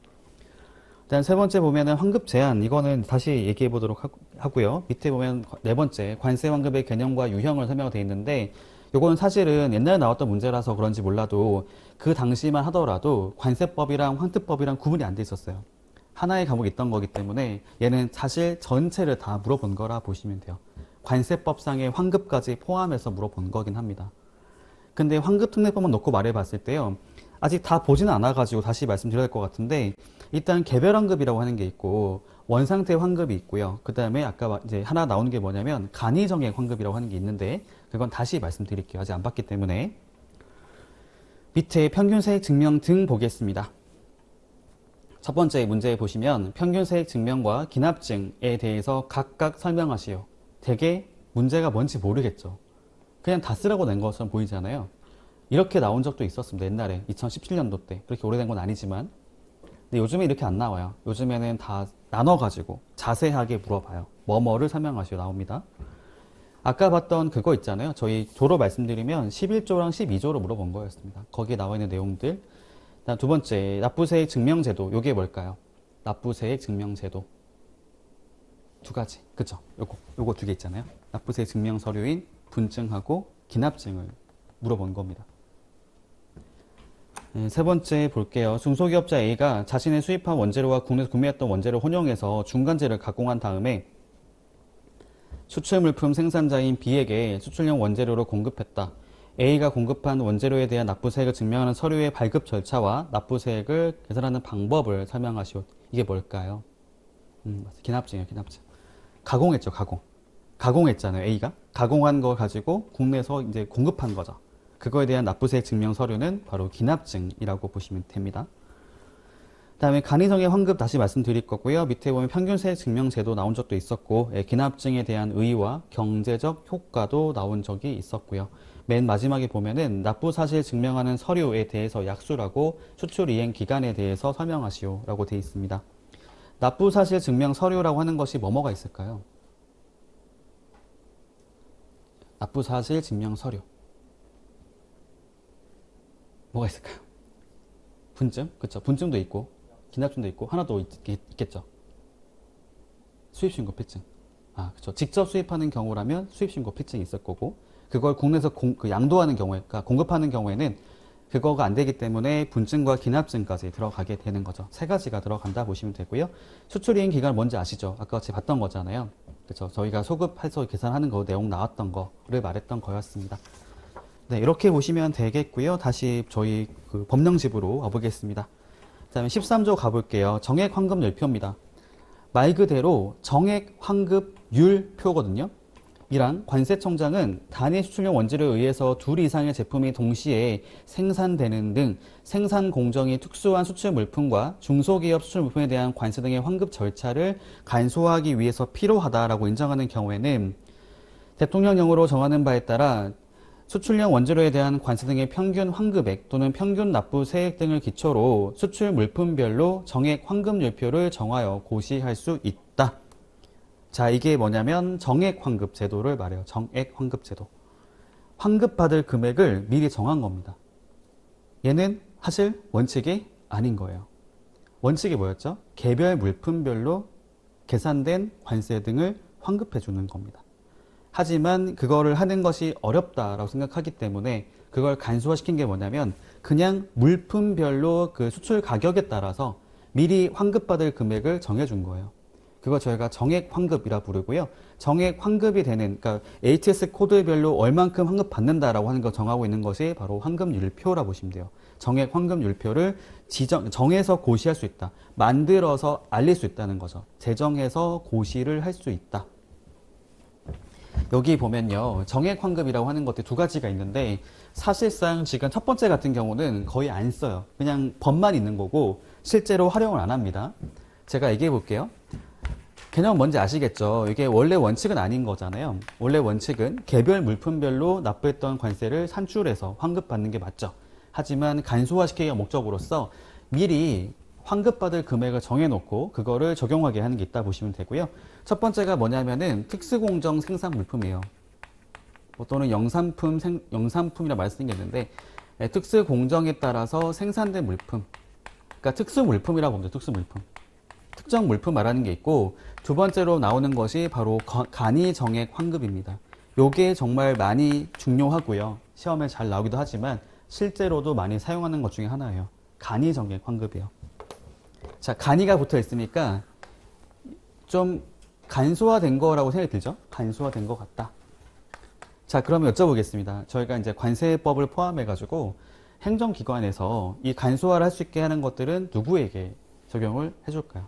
Speaker 1: 일단 세 번째 보면은 환급 제한, 이거는 다시 얘기해 보도록 하고요. 밑에 보면 네 번째 관세 환급의 개념과 유형을 설명되어 있는데, 요거는 사실은 옛날에 나왔던 문제라서 그런지 몰라도 그 당시만 하더라도 관세법이랑 환특법이랑 구분이 안 돼 있었어요. 하나의 과목이 있던 거기 때문에 얘는 사실 전체를 다 물어본 거라 보시면 돼요. 관세법상의 환급까지 포함해서 물어본 거긴 합니다. 근데 환급특례법만 놓고 말해봤을 때요, 아직 다 보지는 않아가지고 다시 말씀드려야 될 것 같은데, 일단 개별 환급이라고 하는 게 있고 원상태 환급이 있고요. 그 다음에 아까 이제 하나 나오는 게 뭐냐면 간이정액 환급이라고 하는 게 있는데, 그건 다시 말씀드릴게요. 아직 안 봤기 때문에. 밑에 평균세액 증명 등 보겠습니다. 첫 번째 문제 보시면 평균세액 증명과 기납증에 대해서 각각 설명하시오. 되게 문제가 뭔지 모르겠죠. 그냥 다 쓰라고 낸 것처럼 보이잖아요. 이렇게 나온 적도 있었습니다. 옛날에 2017년도 때. 그렇게 오래된 건 아니지만. 근데 요즘에 이렇게 안 나와요. 요즘에는 다 나눠가지고 자세하게 물어봐요. 뭐뭐를 설명하시오 나옵니다. 아까 봤던 그거 있잖아요. 저희 조로 말씀드리면 11조랑 12조로 물어본 거였습니다. 거기에 나와 있는 내용들. 다음 두 번째, 납부세액 증명제도. 요게 뭘까요? 납부세액 증명제도. 두 가지. 그쵸? 요거 두 개 있잖아요. 납부세액 증명 서류인 분증하고 기납증을 물어본 겁니다. 네, 세 번째 볼게요. 중소기업자 A가 자신의 수입한 원재료와 국내에서 구매했던 원재료를 혼용해서 중간재를 가공한 다음에 수출 물품 생산자인 B에게 수출용 원재료로 공급했다. A가 공급한 원재료에 대한 납부세액을 증명하는 서류의 발급 절차와 납부세액을 계산하는 방법을 설명하시오. 이게 뭘까요? 기납증이에요, 기납증. 가공했죠, 가공했잖아요, A가. 가공한 거 가지고 국내에서 이제 공급한 거죠. 그거에 대한 납부세액 증명 서류는 바로 기납증이라고 보시면 됩니다. 다음에 간이정액 환급 다시 말씀드릴 거고요. 밑에 보면 평균세액 증명제도 나온 적도 있었고, 기납증에 대한 의의와 경제적 효과도 나온 적이 있었고요. 맨 마지막에 보면은 납부사실 증명하는 서류에 대해서 약수라고 수출 이행 기간에 대해서 설명하시오 라고 되어 있습니다. 납부사실 증명 서류라고 하는 것이 뭐뭐가 있을까요? 납부사실 증명 서류. 뭐가 있을까요? 분증? 그쵸. 분증도 있고, 기납증도 있고, 하나 더 있겠죠. 수입신고 필증. 그쵸. 직접 수입하는 경우라면 수입신고 필증이 있을 거고, 그걸 국내에서 양도하는 경우에, 그러니까 공급하는 경우에는 그거가 안 되기 때문에 분증과 기납증까지 들어가게 되는 거죠. 세 가지가 들어간다 보시면 되고요. 수출이행 기간 뭔지 아시죠? 아까 같이 봤던 거잖아요. 그쵸. 저희가 소급해서 계산하는 거 내용 나왔던 거를 말했던 거였습니다. 네, 이렇게 보시면 되겠고요. 다시 저희 법령집으로 와보겠습니다. 그 다음에 13조 가볼게요. 정액 환급 율표입니다. 말 그대로 정액 환급 율표거든요. 이랑 관세청장은 단위 수출용 원재료에 의해서 둘 이상의 제품이 동시에 생산되는 등 생산 공정이 특수한 수출 물품과 중소기업 수출 물품에 대한 관세 등의 환급 절차를 간소화하기 위해서 필요하다라고 인정하는 경우에는 대통령령으로 정하는 바에 따라 수출용 원재료에 대한 관세 등의 평균 환급액 또는 평균 납부세액 등을 기초로 수출 물품별로 정액 환급율표를 정하여 고시할 수 있다. 자, 이게 뭐냐면 정액 환급 제도를 말해요. 정액 환급 제도. 환급받을 금액을 미리 정한 겁니다. 얘는 사실 원칙이 아닌 거예요. 원칙이 뭐였죠? 개별 물품별로 계산된 관세 등을 환급해 주는 겁니다. 하지만 그거를 하는 것이 어렵다라고 생각하기 때문에 그걸 간소화시킨 게 뭐냐면 그냥 물품별로 그 수출 가격에 따라서 미리 환급받을 금액을 정해준 거예요. 그거 저희가 정액 환급이라 부르고요. 정액 환급이 되는, 그러니까 ATS 코드별로 얼만큼 환급받는다라고 하는 거 정하고 있는 것이 바로 환급율표라 보시면 돼요. 정액 환급율표를 정해서 고시할 수 있다. 만들어서 알릴 수 있다는 거죠. 제정해서 고시를 할 수 있다. 여기 보면요. 정액 환급이라고 하는 것들이 두 가지가 있는데 사실상 지금 첫 번째 같은 경우는 거의 안 써요. 그냥 법만 있는 거고 실제로 활용을 안 합니다. 제가 얘기해 볼게요. 개념 뭔지 아시겠죠? 이게 원래 원칙은 아닌 거잖아요. 원래 원칙은 개별 물품별로 납부했던 관세를 산출해서 환급받는 게 맞죠. 하지만 간소화시키기 목적으로서 미리 환급받을 금액을 정해놓고 그거를 적용하게 하는 게 있다 보시면 되고요. 첫 번째가 뭐냐면은 특수공정 생산 물품이에요. 또는 영산품이라 말 쓰는 게 있는데 특수공정에 따라서 생산된 물품. 그러니까 특수물품이라고 보면 돼요. 특수물품. 특정 물품 말하는 게 있고 두 번째로 나오는 것이 바로 간이정액 환급입니다. 요게 정말 많이 중요하고요. 시험에 잘 나오기도 하지만 실제로도 많이 사용하는 것 중에 하나예요. 간이정액 환급이요. 자, 간이가 붙어 있으니까 좀 간소화된 거라고 생각이 들죠? 간소화된 것 같다. 자, 그러면 여쭤보겠습니다. 저희가 이제 관세법을 포함해가지고 행정기관에서 이 간소화를 할 수 있게 하는 것들은 누구에게 적용을 해줄까요?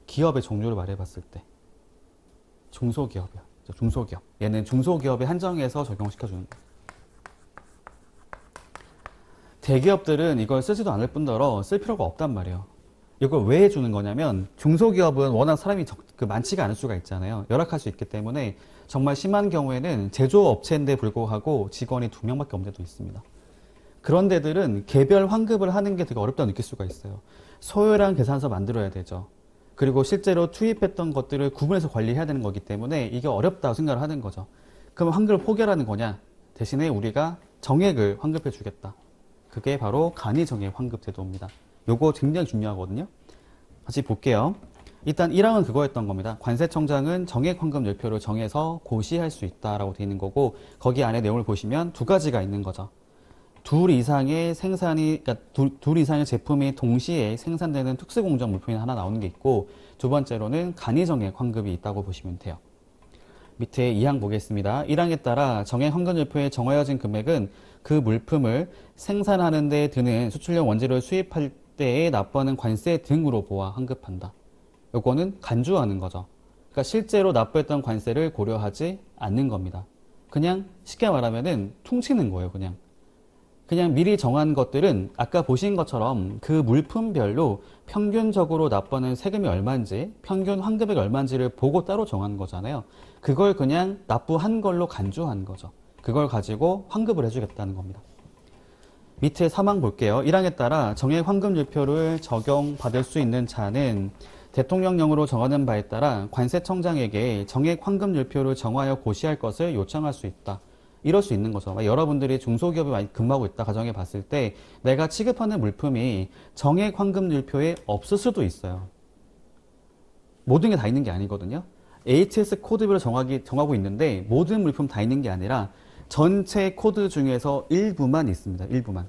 Speaker 1: 기업의 종류를 말해봤을 때 중소기업이요. 중소기업. 얘는 중소기업에 한정해서 적용시켜주는 거예요. 대기업들은 이걸 쓰지도 않을 뿐더러 쓸 필요가 없단 말이에요. 이걸 왜 해주는 거냐면 중소기업은 워낙 사람이 많지가 않을 수가 있잖아요. 열악할 수 있기 때문에 정말 심한 경우에는 제조업체인데 불구하고 직원이 2명밖에 없는 데도 있습니다. 그런 데들은 개별 환급을 하는 게 되게 어렵다고 느낄 수가 있어요. 소요량 계산서 만들어야 되죠. 그리고 실제로 투입했던 것들을 구분해서 관리해야 되는 거기 때문에 이게 어렵다고 생각을 하는 거죠. 그럼 환급을 포기하라는 거냐? 대신에 우리가 정액을 환급해 주겠다. 그게 바로 간이정액 환급 제도입니다. 요거 굉장히 중요하거든요. 다시 볼게요. 일단 1항은 그거였던 겁니다. 관세청장은 정액 환급 열표를 정해서 고시할 수 있다라고 되어 있는 거고 거기 안에 내용을 보시면 두 가지가 있는 거죠. 둘 이상의 제품이 동시에 생산되는 특수공정 물품이 하나 나오는 게 있고 두 번째로는 간이정액 환급이 있다고 보시면 돼요. 밑에 2항 보겠습니다. 1항에 따라 정액 환급열표에 정하여진 금액은 그 물품을 생산하는 데 드는 수출용 원재료를 수입할 때에 납부하는 관세 등으로 보아 환급한다. 요거는 간주하는 거죠. 그러니까 실제로 납부했던 관세를 고려하지 않는 겁니다. 그냥 쉽게 말하면은 퉁치는 거예요. 그냥 미리 정한 것들은 아까 보신 것처럼 그 물품별로 평균적으로 납부하는 세금이 얼마인지 평균 환급액이 얼마인지를 보고 따로 정한 거잖아요. 그걸 그냥 납부한 걸로 간주한 거죠. 그걸 가지고 환급을 해주겠다는 겁니다. 밑에 3항 볼게요. 1항에 따라 정액 환급율표를 적용받을 수 있는 자는 대통령령으로 정하는 바에 따라 관세청장에게 정액 환급율표를 정하여 고시할 것을 요청할 수 있다. 이럴 수 있는 거죠. 여러분들이 중소기업에 많이 근무하고 있다 가정해 봤을 때 내가 취급하는 물품이 정액 환급율표에 없을 수도 있어요. 모든 게 다 있는 게 아니거든요. ATS 코드별로 정하고 있는데 모든 물품 다 있는 게 아니라 전체 코드 중에서 일부만 있습니다. 일부만.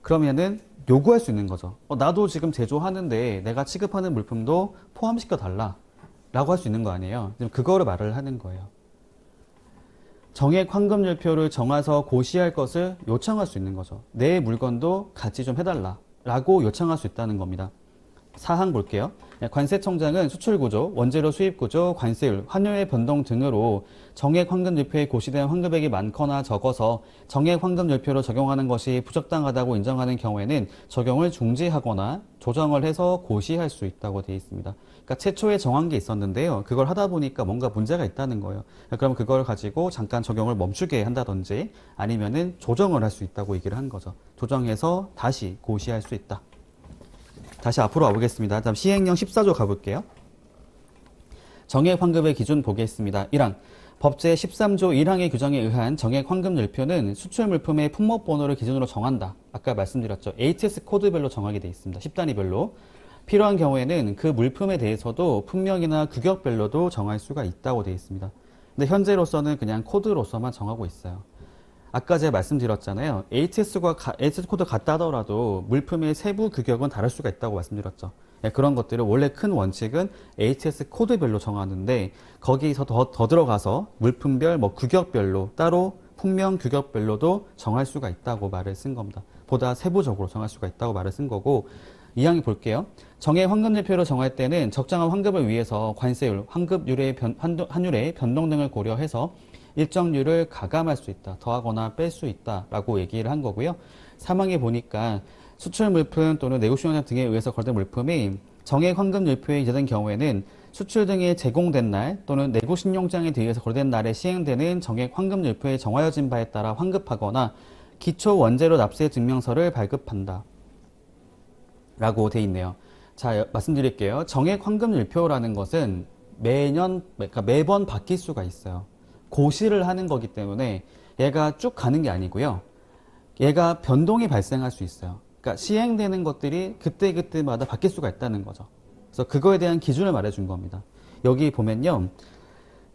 Speaker 1: 그러면은 요구할 수 있는 거죠. 나도 지금 제조하는데 내가 취급하는 물품도 포함시켜 달라 라고 할 수 있는 거 아니에요. 지금 그거를 말을 하는 거예요. 정액 환급율표를 정해서 고시할 것을 요청할 수 있는 거죠. 내 물건도 같이 좀 해달라 라고 요청할 수 있다는 겁니다. 4항 볼게요. 관세청장은 수출구조, 원재료 수입구조, 관세율, 환율의 변동 등으로 정액 환급율표에 고시된 환급액이 많거나 적어서 정액 환급율표로 적용하는 것이 부적당하다고 인정하는 경우에는 적용을 중지하거나 조정을 해서 고시할 수 있다고 되어 있습니다. 그러니까 최초에 정한 게 있었는데요. 그걸 하다 보니까 뭔가 문제가 있다는 거예요. 그럼 그걸 가지고 잠깐 적용을 멈추게 한다든지 아니면은 조정을 할 수 있다고 얘기를 한 거죠. 조정해서 다시 고시할 수 있다. 다시 앞으로 와보겠습니다. 다음 시행령 14조 가볼게요. 정액 환급의 기준 보겠습니다. 1항. 법제 13조 1항의 규정에 의한 정액 환급율표는 수출 물품의 품목번호를 기준으로 정한다. 아까 말씀드렸죠. ATS 코드별로 정하게 되어 있습니다. 10단위별로. 필요한 경우에는 그 물품에 대해서도 품명이나 규격별로도 정할 수가 있다고 되어 있습니다. 근데 현재로서는 그냥 코드로서만 정하고 있어요. 아까 제가 말씀드렸잖아요. HS 코드 같다 하더라도 물품의 세부 규격은 다를 수가 있다고 말씀드렸죠. 네, 그런 것들을 원래 큰 원칙은 HS 코드별로 정하는데 거기서 더 들어가서 물품별, 규격별로 따로 품명 규격별로도 정할 수가 있다고 말을 쓴 겁니다. 보다 세부적으로 정할 수가 있다고 말을 쓴 거고, 이항이 볼게요. 정액 환급률표로 정할 때는 적정한 환급을 위해서 관세율, 환율의 변동 등을 고려해서 일정률을 가감할 수 있다, 더하거나 뺄 수 있다라고 얘기를 한 거고요. 사망에 보니까 수출 물품 또는 내국신용장 등에 의해서 거래된 물품이 정액 환급률표에 기재된 경우에는 수출 등에 제공된 날 또는 내국신용장에 의해서 거래된 날에 시행되는 정액 환급률표에 정하여진 바에 따라 환급하거나 기초 원재료 납세 증명서를 발급한다 라고 돼 있네요. 자, 말씀드릴게요. 정액 환급률표라는 것은 그러니까 매번 바뀔 수가 있어요. 고시를 하는 거기 때문에 얘가 쭉 가는 게 아니고요. 얘가 변동이 발생할 수 있어요. 그러니까 시행되는 것들이 그때그때마다 바뀔 수가 있다는 거죠. 그래서 그거에 대한 기준을 말해준 겁니다. 여기 보면요.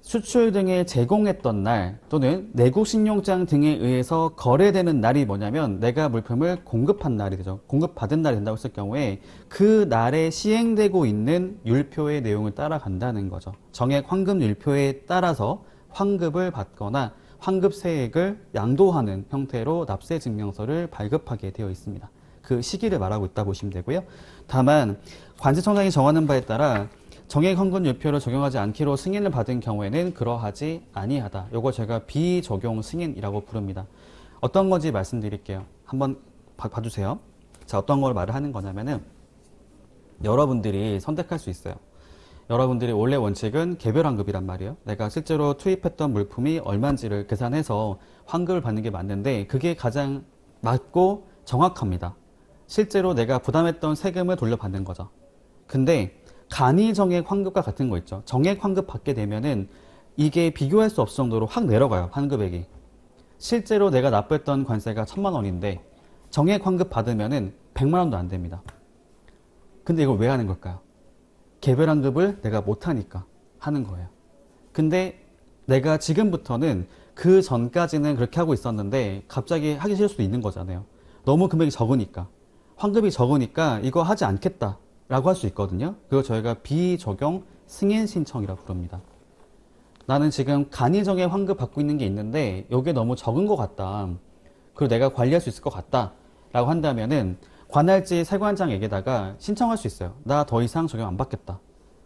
Speaker 1: 수출 등에 제공했던 날 또는 내국신용장 등에 의해서 거래되는 날이 뭐냐면 내가 물품을 공급한 날이 되죠. 공급받은 날이 된다고 했을 경우에 그 날에 시행되고 있는 율표의 내용을 따라간다는 거죠. 정액 환급 율표에 따라서 환급을 받거나 환급세액을 양도하는 형태로 납세증명서를 발급하게 되어 있습니다. 그 시기를 말하고 있다 보시면 되고요. 다만 관세청장이 정하는 바에 따라 정액 환급률표를 적용하지 않기로 승인을 받은 경우에는 그러하지 아니하다. 요거 제가 비적용 승인이라고 부릅니다. 어떤 건지 말씀드릴게요. 한번 봐주세요. 자, 어떤 걸 말을 하는 거냐면은 여러분들이 선택할 수 있어요. 여러분들이 원래 원칙은 개별 환급이란 말이에요. 내가 실제로 투입했던 물품이 얼마인지를 계산해서 환급을 받는 게 맞는데 그게 가장 맞고 정확합니다. 실제로 내가 부담했던 세금을 돌려받는 거죠. 근데 간이 정액 환급과 같은 거 있죠. 정액 환급 받게 되면은 이게 비교할 수 없을 정도로 확 내려가요. 환급액이. 실제로 내가 납부했던 관세가 1,000만 원인데 정액 환급 받으면은 100만 원도 안 됩니다. 근데 이걸 왜 하는 걸까요? 개별 환급을 내가 못하니까 하는 거예요. 근데 내가 지금부터는 그 전까지는 그렇게 하고 있었는데 갑자기 하기 싫을 수도 있는 거잖아요. 너무 금액이 적으니까. 환급이 적으니까 이거 하지 않겠다 라고 할 수 있거든요. 그걸 저희가 비적용 승인 신청이라고 부릅니다. 나는 지금 간이정액 환급 받고 있는 게 있는데 이게 너무 적은 것 같다. 그리고 내가 관리할 수 있을 것 같다 라고 한다면은 관할지 세관장에게다가 신청할 수 있어요. 나 더 이상 적용 안 받겠다.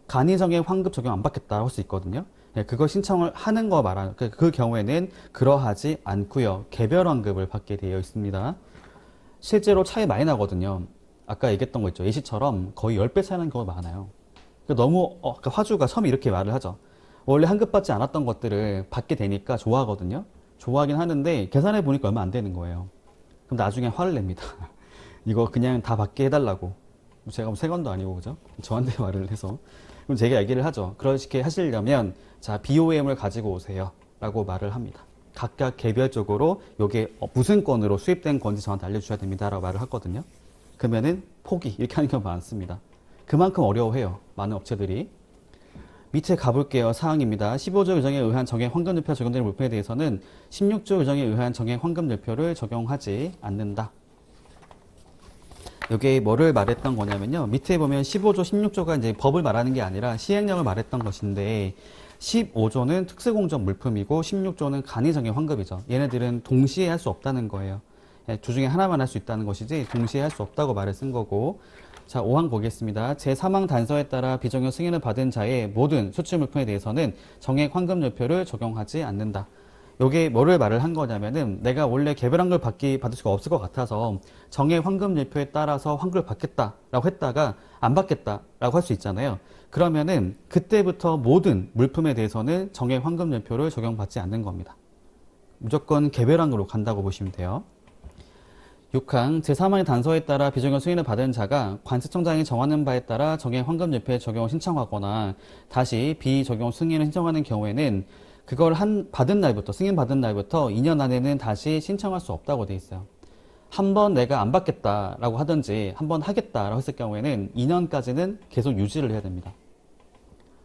Speaker 1: 간이정액 환급 적용 안 받겠다 할 수 있거든요. 그걸 신청을 하는 거 말하는 그 경우에는 그러하지 않고요. 개별 환급을 받게 되어 있습니다. 실제로 차이 많이 나거든요. 아까 얘기했던 거 있죠. 예시처럼 거의 10배 차이 나는 경우가 많아요. 너무 아까 화주가 처음에 이렇게 말을 하죠. 원래 환급받지 않았던 것들을 받게 되니까 좋아하거든요. 좋아하긴 하는데 계산해 보니까 얼마 안 되는 거예요. 그럼 나중에 화를 냅니다. 이거 그냥 다 받게 해달라고. 제가 뭐 세건도 아니고 그죠? 저한테 말을 해서. 그럼 제가 얘기를 하죠. 그렇게 하시려면 자 BOM을 가지고 오세요 라고 말을 합니다. 각각 개별적으로 이게 무슨 건으로 수입된 건지 저한테 알려주셔야 됩니다 라고 말을 하거든요. 그러면은 포기 이렇게 하는 경우가 많습니다. 그만큼 어려워해요. 많은 업체들이. 밑에 가볼게요. 사항입니다. 15조 규정에 의한 정액 환급률표가 적용되는 물품에 대해서는 16조 규정에 의한 정액 환급률표를 적용하지 않는다. 여기 뭐를 말했던 거냐면요. 밑에 보면 15조, 16조가 이제 법을 말하는 게 아니라 시행령을 말했던 것인데 15조는 특수공적 물품이고 16조는 간이정액 환급이죠. 얘네들은 동시에 할 수 없다는 거예요. 두 중에 하나만 할 수 있다는 것이지 동시에 할 수 없다고 말을 쓴 거고. 자, 5항 보겠습니다. 제3항 단서에 따라 비적용 승인을 받은 자의 모든 수출 물품에 대해서는 정액 환급률표를 적용하지 않는다. 요게 뭐를 말을 한 거냐면은 내가 원래 개별 환급을 받을 수가 없을 것 같아서 정액 환급률표에 따라서 환급을 받겠다라고 했다가 안 받겠다라고 할 수 있잖아요. 그러면은 그때부터 모든 물품에 대해서는 정액 환급률표를 적용받지 않는 겁니다. 무조건 개별 환급으로 간다고 보시면 돼요. 6항 제3항의 단서에 따라 비적용 승인을 받은 자가 관세청장이 정하는 바에 따라 정액 환급률표의 적용을 신청하거나 다시 비적용 승인을 신청하는 경우에는 그걸 받은 날부터 승인 받은 날부터 2년 안에는 다시 신청할 수 없다고 돼 있어요. 한 번 내가 안 받겠다라고 하든지 한 번 하겠다라고 했을 경우에는 2년까지는 계속 유지를 해야 됩니다.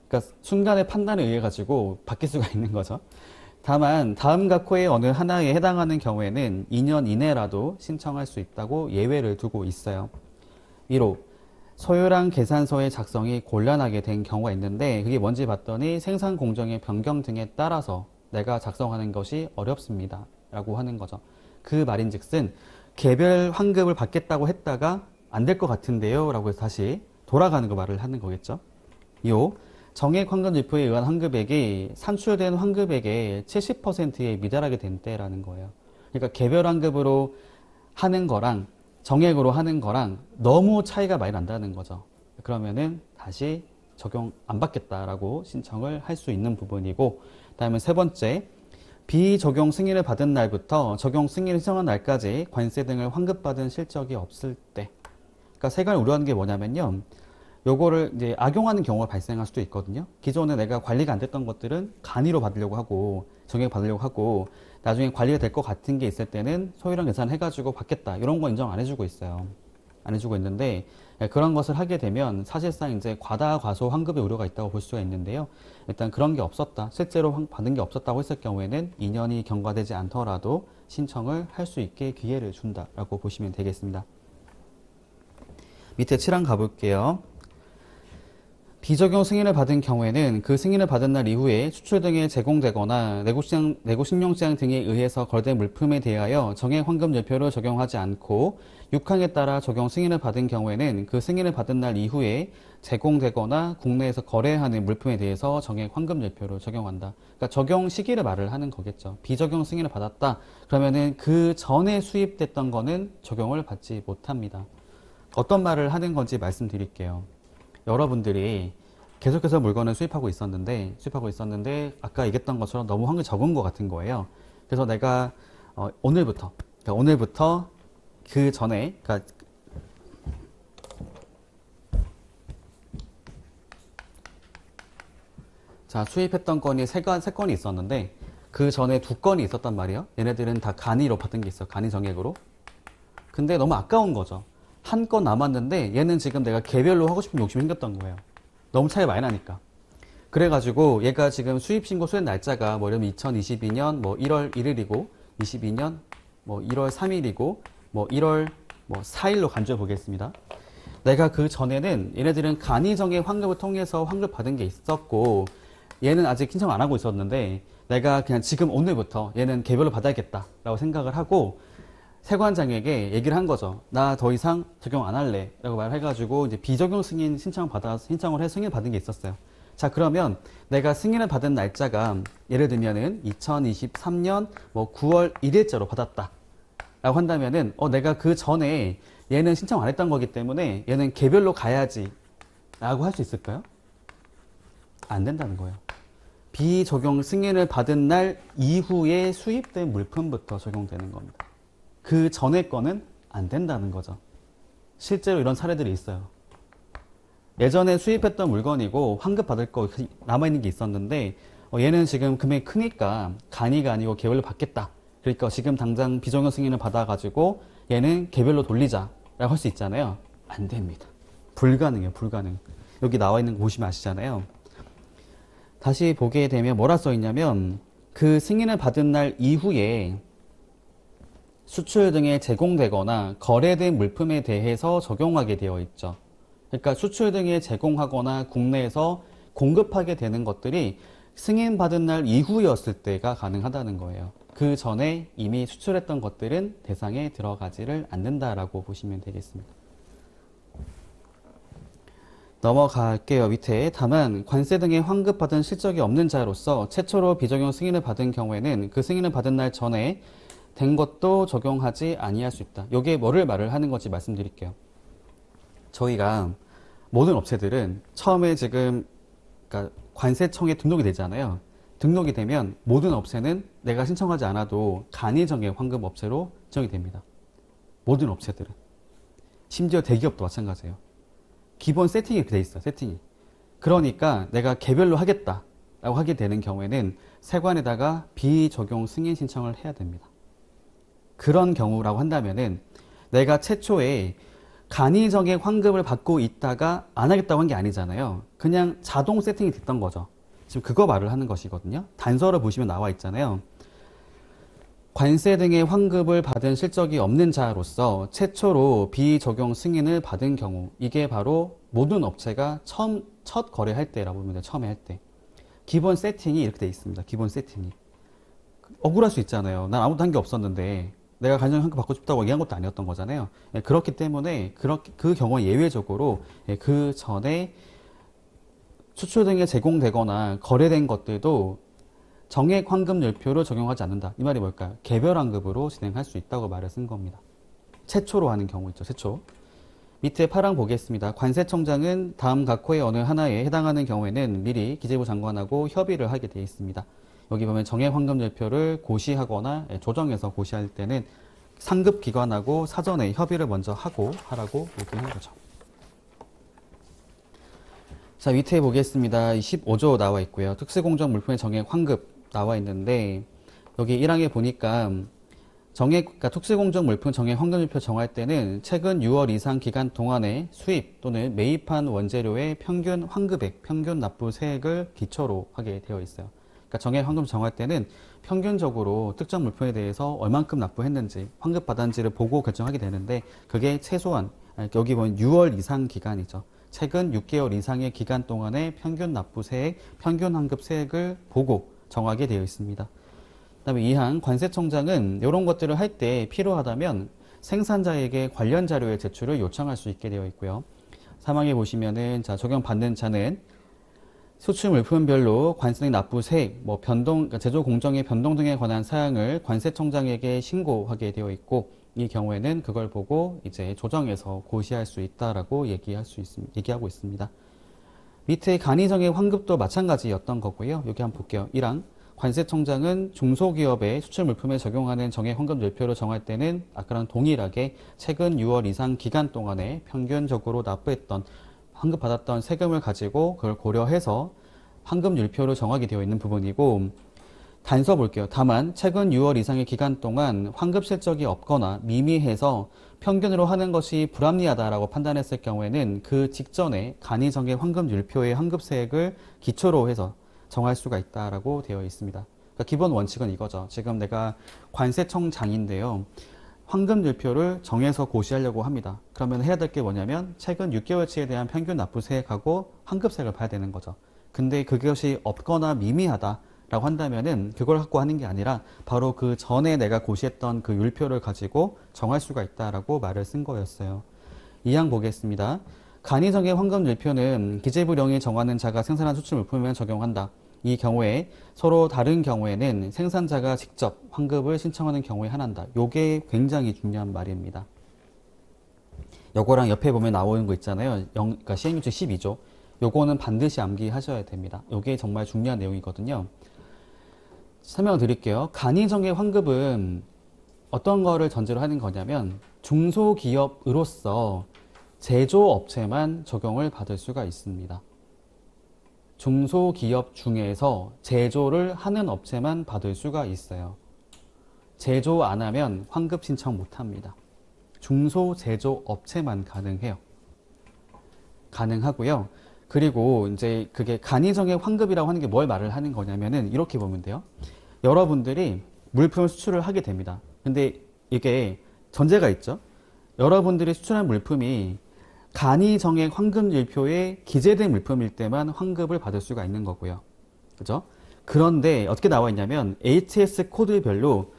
Speaker 1: 그러니까 순간의 판단에 의해 가지고 바뀔 수가 있는 거죠. 다만 다음 각호의 어느 하나에 해당하는 경우에는 2년 이내라도 신청할 수 있다고 예외를 두고 있어요. 1호, 소요랑 계산서의 작성이 곤란하게 된 경우가 있는데 그게 뭔지 봤더니 생산 공정의 변경 등에 따라서 내가 작성하는 것이 어렵습니다 라고 하는 거죠. 그 말인즉슨 개별 환급을 받겠다고 했다가 안 될 것 같은데요 라고 해서 다시 돌아가는 거 말을 하는 거겠죠. 2호, 정액 환급지표에 의한 환급액이 산출된 환급액의 70%에 미달하게 된 때라는 거예요. 그러니까 개별 환급으로 하는 거랑 정액으로 하는 거랑 너무 차이가 많이 난다는 거죠. 그러면은 다시 적용 안 받겠다라고 신청을 할 수 있는 부분이고, 그다음에 세 번째, 비적용 승인을 받은 날부터 적용 승인을 신청한 날까지 관세 등을 환급받은 실적이 없을 때. 그러니까 세관이 우려하는 게 뭐냐면요. 요거를 이제 악용하는 경우가 발생할 수도 있거든요. 기존에 내가 관리가 안 됐던 것들은 간이로 받으려고 하고 정액 받으려고 하고 나중에 관리가 될 것 같은 게 있을 때는 소요량 계산해가지고 받겠다 이런 거 인정 안 해주고 있어요. 안 해주고 있는데 그런 것을 하게 되면 사실상 이제 과다 과소 환급의 우려가 있다고 볼 수가 있는데요. 일단 그런 게 없었다, 실제로 받은 게 없었다고 했을 경우에는 2년이 경과되지 않더라도 신청을 할 수 있게 기회를 준다라고 보시면 되겠습니다. 밑에 7항 가볼게요. 비적용 승인을 받은 경우에는 그 승인을 받은 날 이후에 수출 등에 제공되거나 내구식량시장 등에 의해서 거래된 물품에 대하여 정액 환급여표를 적용하지 않고 6항에 따라 적용 승인을 받은 경우에는 그 승인을 받은 날 이후에 제공되거나 국내에서 거래하는 물품에 대해서 정액 환급여표를 적용한다. 그러니까 적용 시기를 말을 하는 거겠죠. 비적용 승인을 받았다. 그러면은 그 전에 수입됐던 거는 적용을 받지 못합니다. 어떤 말을 하는 건지 말씀드릴게요. 여러분들이 계속해서 물건을 수입하고 있었는데 아까 얘기했던 것처럼 너무 환급이 적은 것 같은 거예요. 그래서 내가 오늘부터 그 전에 자, 수입했던 건이 세 건이 있었는데 그 전에 2건이 있었단 말이에요. 얘네들은 다 간이로 받은 게 있어. 간이 정액으로. 근데 너무 아까운 거죠. 한 건 남았는데 얘는 지금 내가 개별로 하고 싶은 욕심이 생겼던 거예요. 너무 차이 많이 나니까. 그래가지고 얘가 지금 수입신고 수행 날짜가 뭐 이러면 2022년 뭐 1월 1일이고 22년 뭐 1월 3일이고 뭐 1월 뭐 4일로 간주해 보겠습니다. 내가 그 전에는 얘네들은 간이정액 환급을 통해서 환급 받은 게 있었고 얘는 아직 신청 안 하고 있었는데 내가 그냥 지금 오늘부터 얘는 개별로 받아야겠다 라고 생각을 하고 세관장에게 얘기를 한 거죠. 나 더 이상 적용 안 할래 라고 말해가지고 이제 비적용 승인 신청을 해 승인 받은 게 있었어요. 자, 그러면 내가 승인을 받은 날짜가 예를 들면은 2023년 뭐 9월 1일자로 받았다 라고 한다면은 내가 그 전에 얘는 신청 안 했던 거기 때문에 얘는 개별로 가야지 라고 할 수 있을까요? 안 된다는 거예요. 비적용 승인을 받은 날 이후에 수입된 물품부터 적용되는 겁니다. 그 전에 거는 안 된다는 거죠. 실제로 이런 사례들이 있어요. 예전에 수입했던 물건이고 환급 받을 거 남아있는 게 있었는데 얘는 지금 금액이 크니까 간이가 아니고 개별로 받겠다. 그러니까 지금 당장 비적용 승인을 받아가지고 얘는 개별로 돌리자라고 할 수 있잖아요. 안 됩니다. 불가능해요. 불가능. 여기 나와 있는 거 보시면 아시잖아요. 다시 보게 되면 뭐라 써있냐면 그 승인을 받은 날 이후에 수출 등에 제공되거나 거래된 물품에 대해서 적용하게 되어 있죠. 그러니까 수출 등에 제공하거나 국내에서 공급하게 되는 것들이 승인받은 날 이후였을 때가 가능하다는 거예요. 그 전에 이미 수출했던 것들은 대상에 들어가지를 않는다라고 보시면 되겠습니다. 넘어갈게요. 밑에 다만 관세 등의 환급받은 실적이 없는 자로서 최초로 비적용 승인을 받은 경우에는 그 승인을 받은 날 전에 된 것도 적용하지 아니할 수 있다. 이게 뭐를 말을 하는 건지 말씀드릴게요. 저희가 모든 업체들은 처음에 지금 그러니까 관세청에 등록이 되잖아요. 등록이 되면 모든 업체는 내가 신청하지 않아도 간이정액 환급 업체로 지정이 됩니다. 모든 업체들은. 심지어 대기업도 마찬가지예요. 기본 세팅이 이렇게 돼 있어요. 세팅이. 그러니까 내가 개별로 하겠다라고 하게 되는 경우에는 세관에다가 비적용 승인 신청을 해야 됩니다. 그런 경우라고 한다면은 내가 최초에 간이정액 환급을 받고 있다가 안 하겠다고 한 게 아니잖아요. 그냥 자동 세팅이 됐던 거죠. 지금 그거 말을 하는 것이거든요. 단서를 보시면 나와 있잖아요. 관세 등의 환급을 받은 실적이 없는 자로서 최초로 비적용 승인을 받은 경우, 이게 바로 모든 업체가 첫 거래할 때라고 보면 돼요. 처음에 할 때. 기본 세팅이 이렇게 돼 있습니다. 기본 세팅이. 억울할 수 있잖아요. 난 아무도 한 게 없었는데 내가 간이정액 환급 받고 싶다고 얘기한 것도 아니었던 거잖아요. 그렇기 때문에 그 경우에 예외적으로 그 전에 수출 등에 제공되거나 거래된 것들도 정액 환급율표를 적용하지 않는다. 이 말이 뭘까요? 개별 환급으로 진행할 수 있다고 말을 쓴 겁니다. 최초로 하는 경우 있죠. 최초. 밑에 파랑 보겠습니다. 관세청장은 다음 각 호의 어느 하나에 해당하는 경우에는 미리 기재부 장관하고 협의를 하게 되어 있습니다. 여기 보면 정액 환급율표를 고시하거나 조정해서 고시할 때는 상급 기관하고 사전에 협의를 먼저 하고 하라고 얘기한 거죠. 자, 밑에 보겠습니다. 15조 나와 있고요. 특수공정 물품의 정액 환급 나와 있는데 여기 1항에 보니까 그러니까 특수공정 물품 정액 환급율표 정할 때는 최근 6월 이상 기간 동안에 수입 또는 매입한 원재료의 평균 환급액, 평균 납부 세액을 기초로 하게 되어 있어요. 그러니까 정액 환급 정할 때는 평균적으로 특정 물품에 대해서 얼만큼 납부했는지, 환급 받았는지를 보고 결정하게 되는데 그게 최소한 여기 보면 6월 이상 기간이죠. 최근 6개월 이상의 기간 동안의 평균 납부 세액, 평균 환급 세액을 보고 정하게 되어 있습니다. 그다음에 2항 관세청장은 이런 것들을 할 때 필요하다면 생산자에게 관련 자료의 제출을 요청할 수 있게 되어 있고요. 3항에 보시면은 자, 적용받는 자는 수출 물품별로 관세 납부 세액, 그러니까 제조 공정의 변동 등에 관한 사항을 관세청장에게 신고하게 되어 있고 이 경우에는 그걸 보고 이제 조정해서 고시할 수 있다라고 얘기하고 있습니다. 밑에 간이정액 환급도 마찬가지였던 거고요. 여기 한번 볼게요. 1항 관세청장은 중소기업의 수출 물품에 적용하는 정액 환급율표를 정할 때는 아까랑 동일하게 최근 6월 이상 기간 동안에 평균적으로 납부했던 환급받았던 세금을 가지고 그걸 고려해서 환급율표를 정하게 되어 있는 부분이고 단서 볼게요. 다만 최근 6월 이상의 기간 동안 환급 실적이 없거나 미미해서 평균으로 하는 것이 불합리하다라고 판단했을 경우에는 그 직전에 간이정액 환급율표의 환급세액을 기초로 해서 정할 수가 있다라고 되어 있습니다. 그러니까 기본 원칙은 이거죠. 지금 내가 관세청장인데요. 환급율표를 정해서 고시하려고 합니다. 그러면 해야 될 게 뭐냐면 최근 6개월치에 대한 평균 납부세액하고 환급세액을 봐야 되는 거죠. 근데 그것이 없거나 미미하다라고 한다면은 그걸 갖고 하는 게 아니라 바로 그 전에 내가 고시했던 그 율표를 가지고 정할 수가 있다라고 말을 쓴 거였어요. 2항 보겠습니다. 간이정액 환급율표는 기재부령이 정하는 자가 생산한 수출 물품에만 적용한다. 이 경우에 서로 다른 경우에는 생산자가 직접 환급을 신청하는 경우에 한한다. 요게 굉장히 중요한 말입니다. 요거랑 옆에 보면 나오는 거 있잖아요. 그러니까 시행규칙 12조. 요거는 반드시 암기하셔야 됩니다. 요게 정말 중요한 내용이거든요. 설명을 드릴게요. 간이정액 환급은 어떤 거를 전제로 하는 거냐면 중소기업으로서 제조업체만 적용을 받을 수가 있습니다. 중소기업 중에서 제조를 하는 업체만 받을 수가 있어요. 제조 안 하면 환급 신청 못 합니다. 중소제조업체만 가능해요. 가능하고요. 그리고 이제 그게 간이정액 환급이라고 하는 게 뭘 말을 하는 거냐면은 이렇게 보면 돼요. 여러분들이 물품을 수출을 하게 됩니다. 근데 이게 전제가 있죠. 여러분들이 수출한 물품이 간이정액 환급율표에 기재된 물품일 때만 환급을 받을 수가 있는 거고요. 그죠? 그런데 어떻게 나와 있냐면 HS 코드별로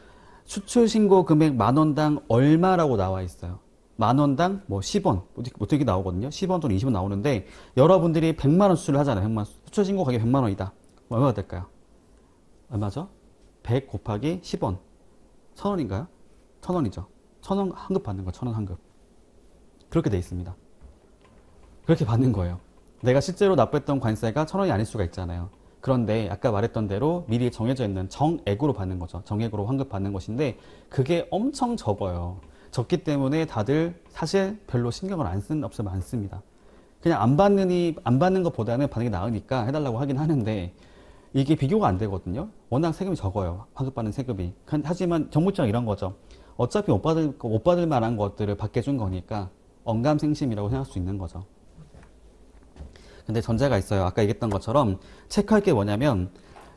Speaker 1: 수출 신고 금액 10,000원당 얼마라고 나와 있어요. 10,000원당 뭐 10원 어떻게 나오거든요. 10원 또는 20원 나오는데 여러분들이 100만원 수출을 하잖아요. 100만 수출 신고 가격 100만원이다. 얼마가 될까요? 얼마죠? 100 곱하기 10원 1,000원인가요? 1,000원이죠. 1,000원 환급 받는 거 1,000원 환급. 그렇게 돼 있습니다. 그렇게 받는 거예요. 내가 실제로 납부했던 관세가 1,000원이 아닐 수가 있잖아요. 그런데 아까 말했던 대로 미리 정해져 있는 정액으로 받는 거죠. 정액으로 환급 받는 것인데 그게 엄청 적어요. 적기 때문에 다들 사실 별로 신경을 안 쓰는 업체 많습니다. 그냥 안 받는 것보다는 받는 게 나으니까 해달라고 하긴 하는데 이게 비교가 안 되거든요. 워낙 세금이 적어요. 환급받는 세금이. 하지만 정부庁이런 거죠. 어차피 못 받을 만한 것들을 받게 준 거니까 언감생심이라고 생각할 수 있는 거죠. 근데 전제가 있어요. 아까 얘기했던 것처럼 체크할 게 뭐냐면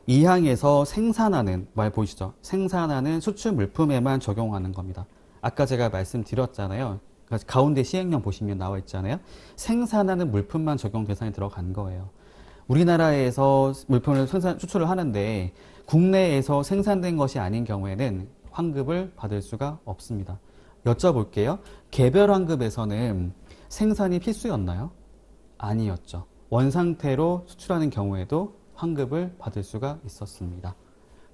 Speaker 1: 이 항에서 생산하는 말 보이시죠? 생산하는 수출 물품에만 적용하는 겁니다. 아까 제가 말씀드렸잖아요. 가운데 시행령 보시면 나와 있잖아요. 생산하는 물품만 적용 대상에 들어간 거예요. 우리나라에서 물품을 수출을 하는데 국내에서 생산된 것이 아닌 경우에는 환급을 받을 수가 없습니다. 여쭤볼게요. 개별 환급에서는 생산이 필수였나요? 아니었죠. 원상태로 수출하는 경우에도 환급을 받을 수가 있었습니다.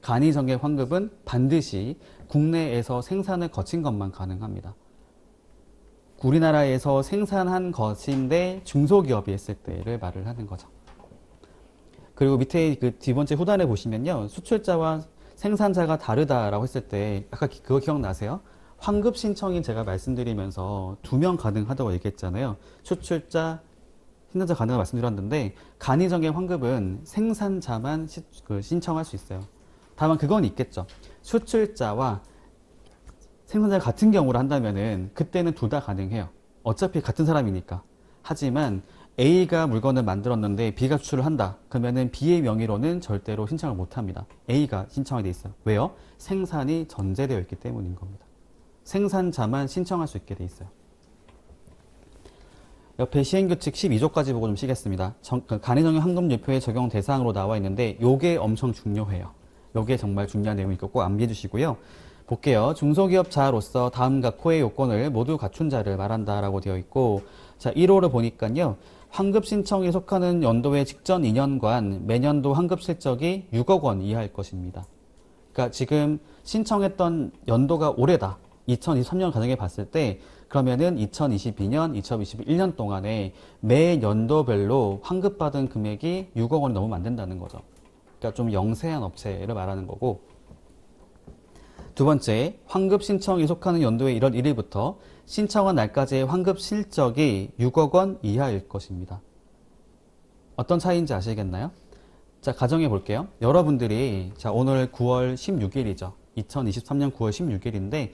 Speaker 1: 간이정액 환급은 반드시 국내에서 생산을 거친 것만 가능합니다. 우리나라에서 생산한 것인데 중소기업이 했을 때를 말을 하는 거죠. 그리고 밑에 그 뒤번째 후단에 보시면요. 수출자와 생산자가 다르다라고 했을 때 아까 그거 기억나세요? 환급 신청인 제가 말씀드리면서 2명 가능하다고 얘기했잖아요. 수출자, 생산자 가능하다고 말씀드렸는데 간이정액 환급은 생산자만 신청할 수 있어요. 다만 그건 있겠죠. 수출자와 생산자 같은 경우를 한다면은 그때는 둘 다 가능해요. 어차피 같은 사람이니까. 하지만 A가 물건을 만들었는데 B가 수출을 한다. 그러면은 B의 명의로는 절대로 신청을 못 합니다. A가 신청이 돼 있어요. 왜요? 생산이 전제되어 있기 때문인 겁니다. 생산자만 신청할 수 있게 돼 있어요. 옆에 시행규칙 12조까지 보고 좀 쉬겠습니다. 간이정액 환급유표의 적용 대상으로 나와 있는데 요게 엄청 중요해요. 요게 정말 중요한 내용이니까 꼭 암기해 주시고요. 볼게요. 중소기업자로서 다음과 코의 요건을 모두 갖춘 자를 말한다라고 되어 있고, 자, 1호를 보니까요. 환급 신청에 속하는 연도의 직전 2년간 매년도 환급 실적이 6억 원 이하일 것입니다. 그러니까 지금 신청했던 연도가 올해다. 2023년 가정에 봤을 때 그러면은 2022년, 2021년 동안에 매 연도별로 환급받은 금액이 6억 원이 넘으면 안 된다는 거죠. 그러니까 좀 영세한 업체를 말하는 거고, 두 번째, 환급 신청이 속하는 연도의 1월 1일부터 신청한 날까지의 환급 실적이 6억 원 이하일 것입니다. 어떤 차이인지 아시겠나요? 자, 가정해 볼게요. 여러분들이, 자, 오늘 9월 16일이죠. 2023년 9월 16일인데,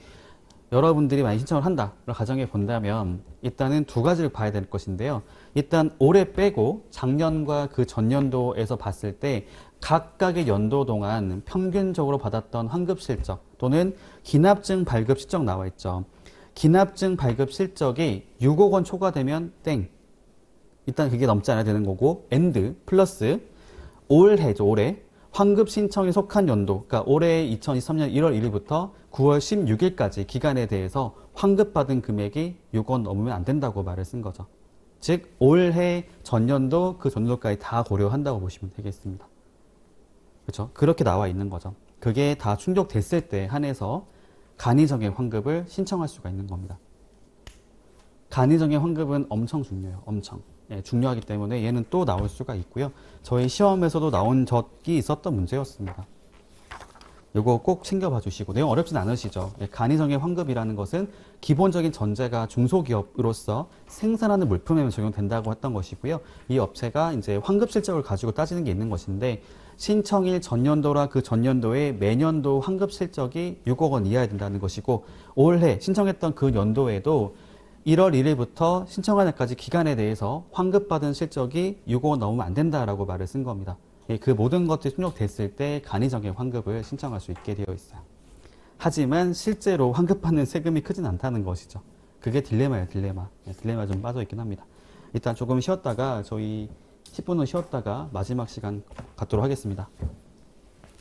Speaker 1: 여러분들이 많이 신청을 한다. 가정해 본다면, 일단은 두 가지를 봐야 될 것인데요. 일단 올해 빼고 작년과 그 전년도에서 봤을 때 각각의 연도 동안 평균적으로 받았던 환급 실적 또는 기납증 발급 실적 나와 있죠. 기납증 발급 실적이 6억 원 초과되면 땡. 일단 그게 넘지 않아야 되는 거고, and 플러스 올해죠, 올해. 환급 신청에 속한 연도, 그러니까 올해 2023년 1월 1일부터 9월 16일까지 기간에 대해서 환급받은 금액이 6억 원 넘으면 안 된다고 말을 쓴 거죠. 즉 올해 전년도 그 전년도까지 다 고려한다고 보시면 되겠습니다. 그렇죠? 그렇게 나와 있는 거죠. 그게 다 충족됐을 때 한해서 간이정액 환급을 신청할 수가 있는 겁니다. 간이정액 환급은 엄청 중요해요. 엄청. 예, 중요하기 때문에 얘는 또 나올 수가 있고요. 저희 시험에서도 나온 적이 있었던 문제였습니다. 이거 꼭 챙겨봐 주시고, 내용 어렵진 않으시죠? 예, 간이정액 환급이라는 것은 기본적인 전제가 중소기업으로서 생산하는 물품에만 적용된다고 했던 것이고요. 이 업체가 이제 환급 실적을 가지고 따지는 게 있는 것인데, 신청일 전년도라 그 전년도에 매년도 환급 실적이 6억 원 이하야 된다는 것이고, 올해 신청했던 그 연도에도 1월 1일부터 신청한 날까지 기간에 대해서 환급받은 실적이 6억 원 넘으면 안 된다라고 말을 쓴 겁니다. 그 모든 것들이 충족됐을 때 간이정액 환급을 신청할 수 있게 되어 있어요. 하지만 실제로 환급받는 세금이 크진 않다는 것이죠. 그게 딜레마예요, 딜레마. 딜레마 좀 빠져 있긴 합니다. 일단 조금 쉬었다가 저희 10분은 쉬었다가 마지막 시간 갖도록 하겠습니다.